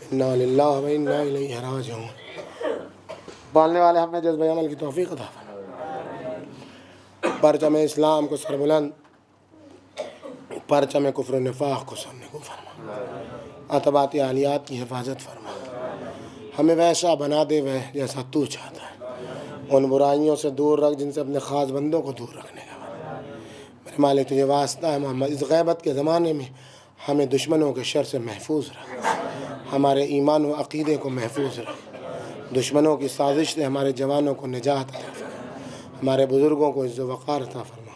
إِنَّا لِلَّهِ وَإِنَّا إِلَيْهِ رَاجِعُونَ. پالنے والے ہمیں جذبہ عمل کی توفیق عطا فرما. پرچم اسلام کو سربلند, پرچم کفر و نفاق کو سامنے کو فرما. عتبات عالیات کی حفاظت فرما. ہمیں ویسا بنا دے وہ جیسا تو چاہتا ہے، ان برائیوں سے دور رکھ جن سے اپنے خاص بندوں کو دور رکھنے کا میرے مالک تجھے واسطہ ہے محمد، اس غیبت کے زمانے میں ہمیں دشمنوں کے شر سے محفوظ رکھ، ہمارے ایمان و عقیدے کو محفوظ رکھ، دشمنوں کی سازش سے ہمارے جوانوں کو نجات عطا فرما، ہمارے بزرگوں کو عز و وقار عطا فرما،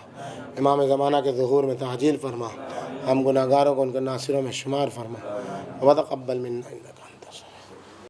امام زمانہ کے ظہور میں تعجیل فرما، ہم گناہگاروں کو ان کے ناصروں میں شمار فرما، وتقبل منا انک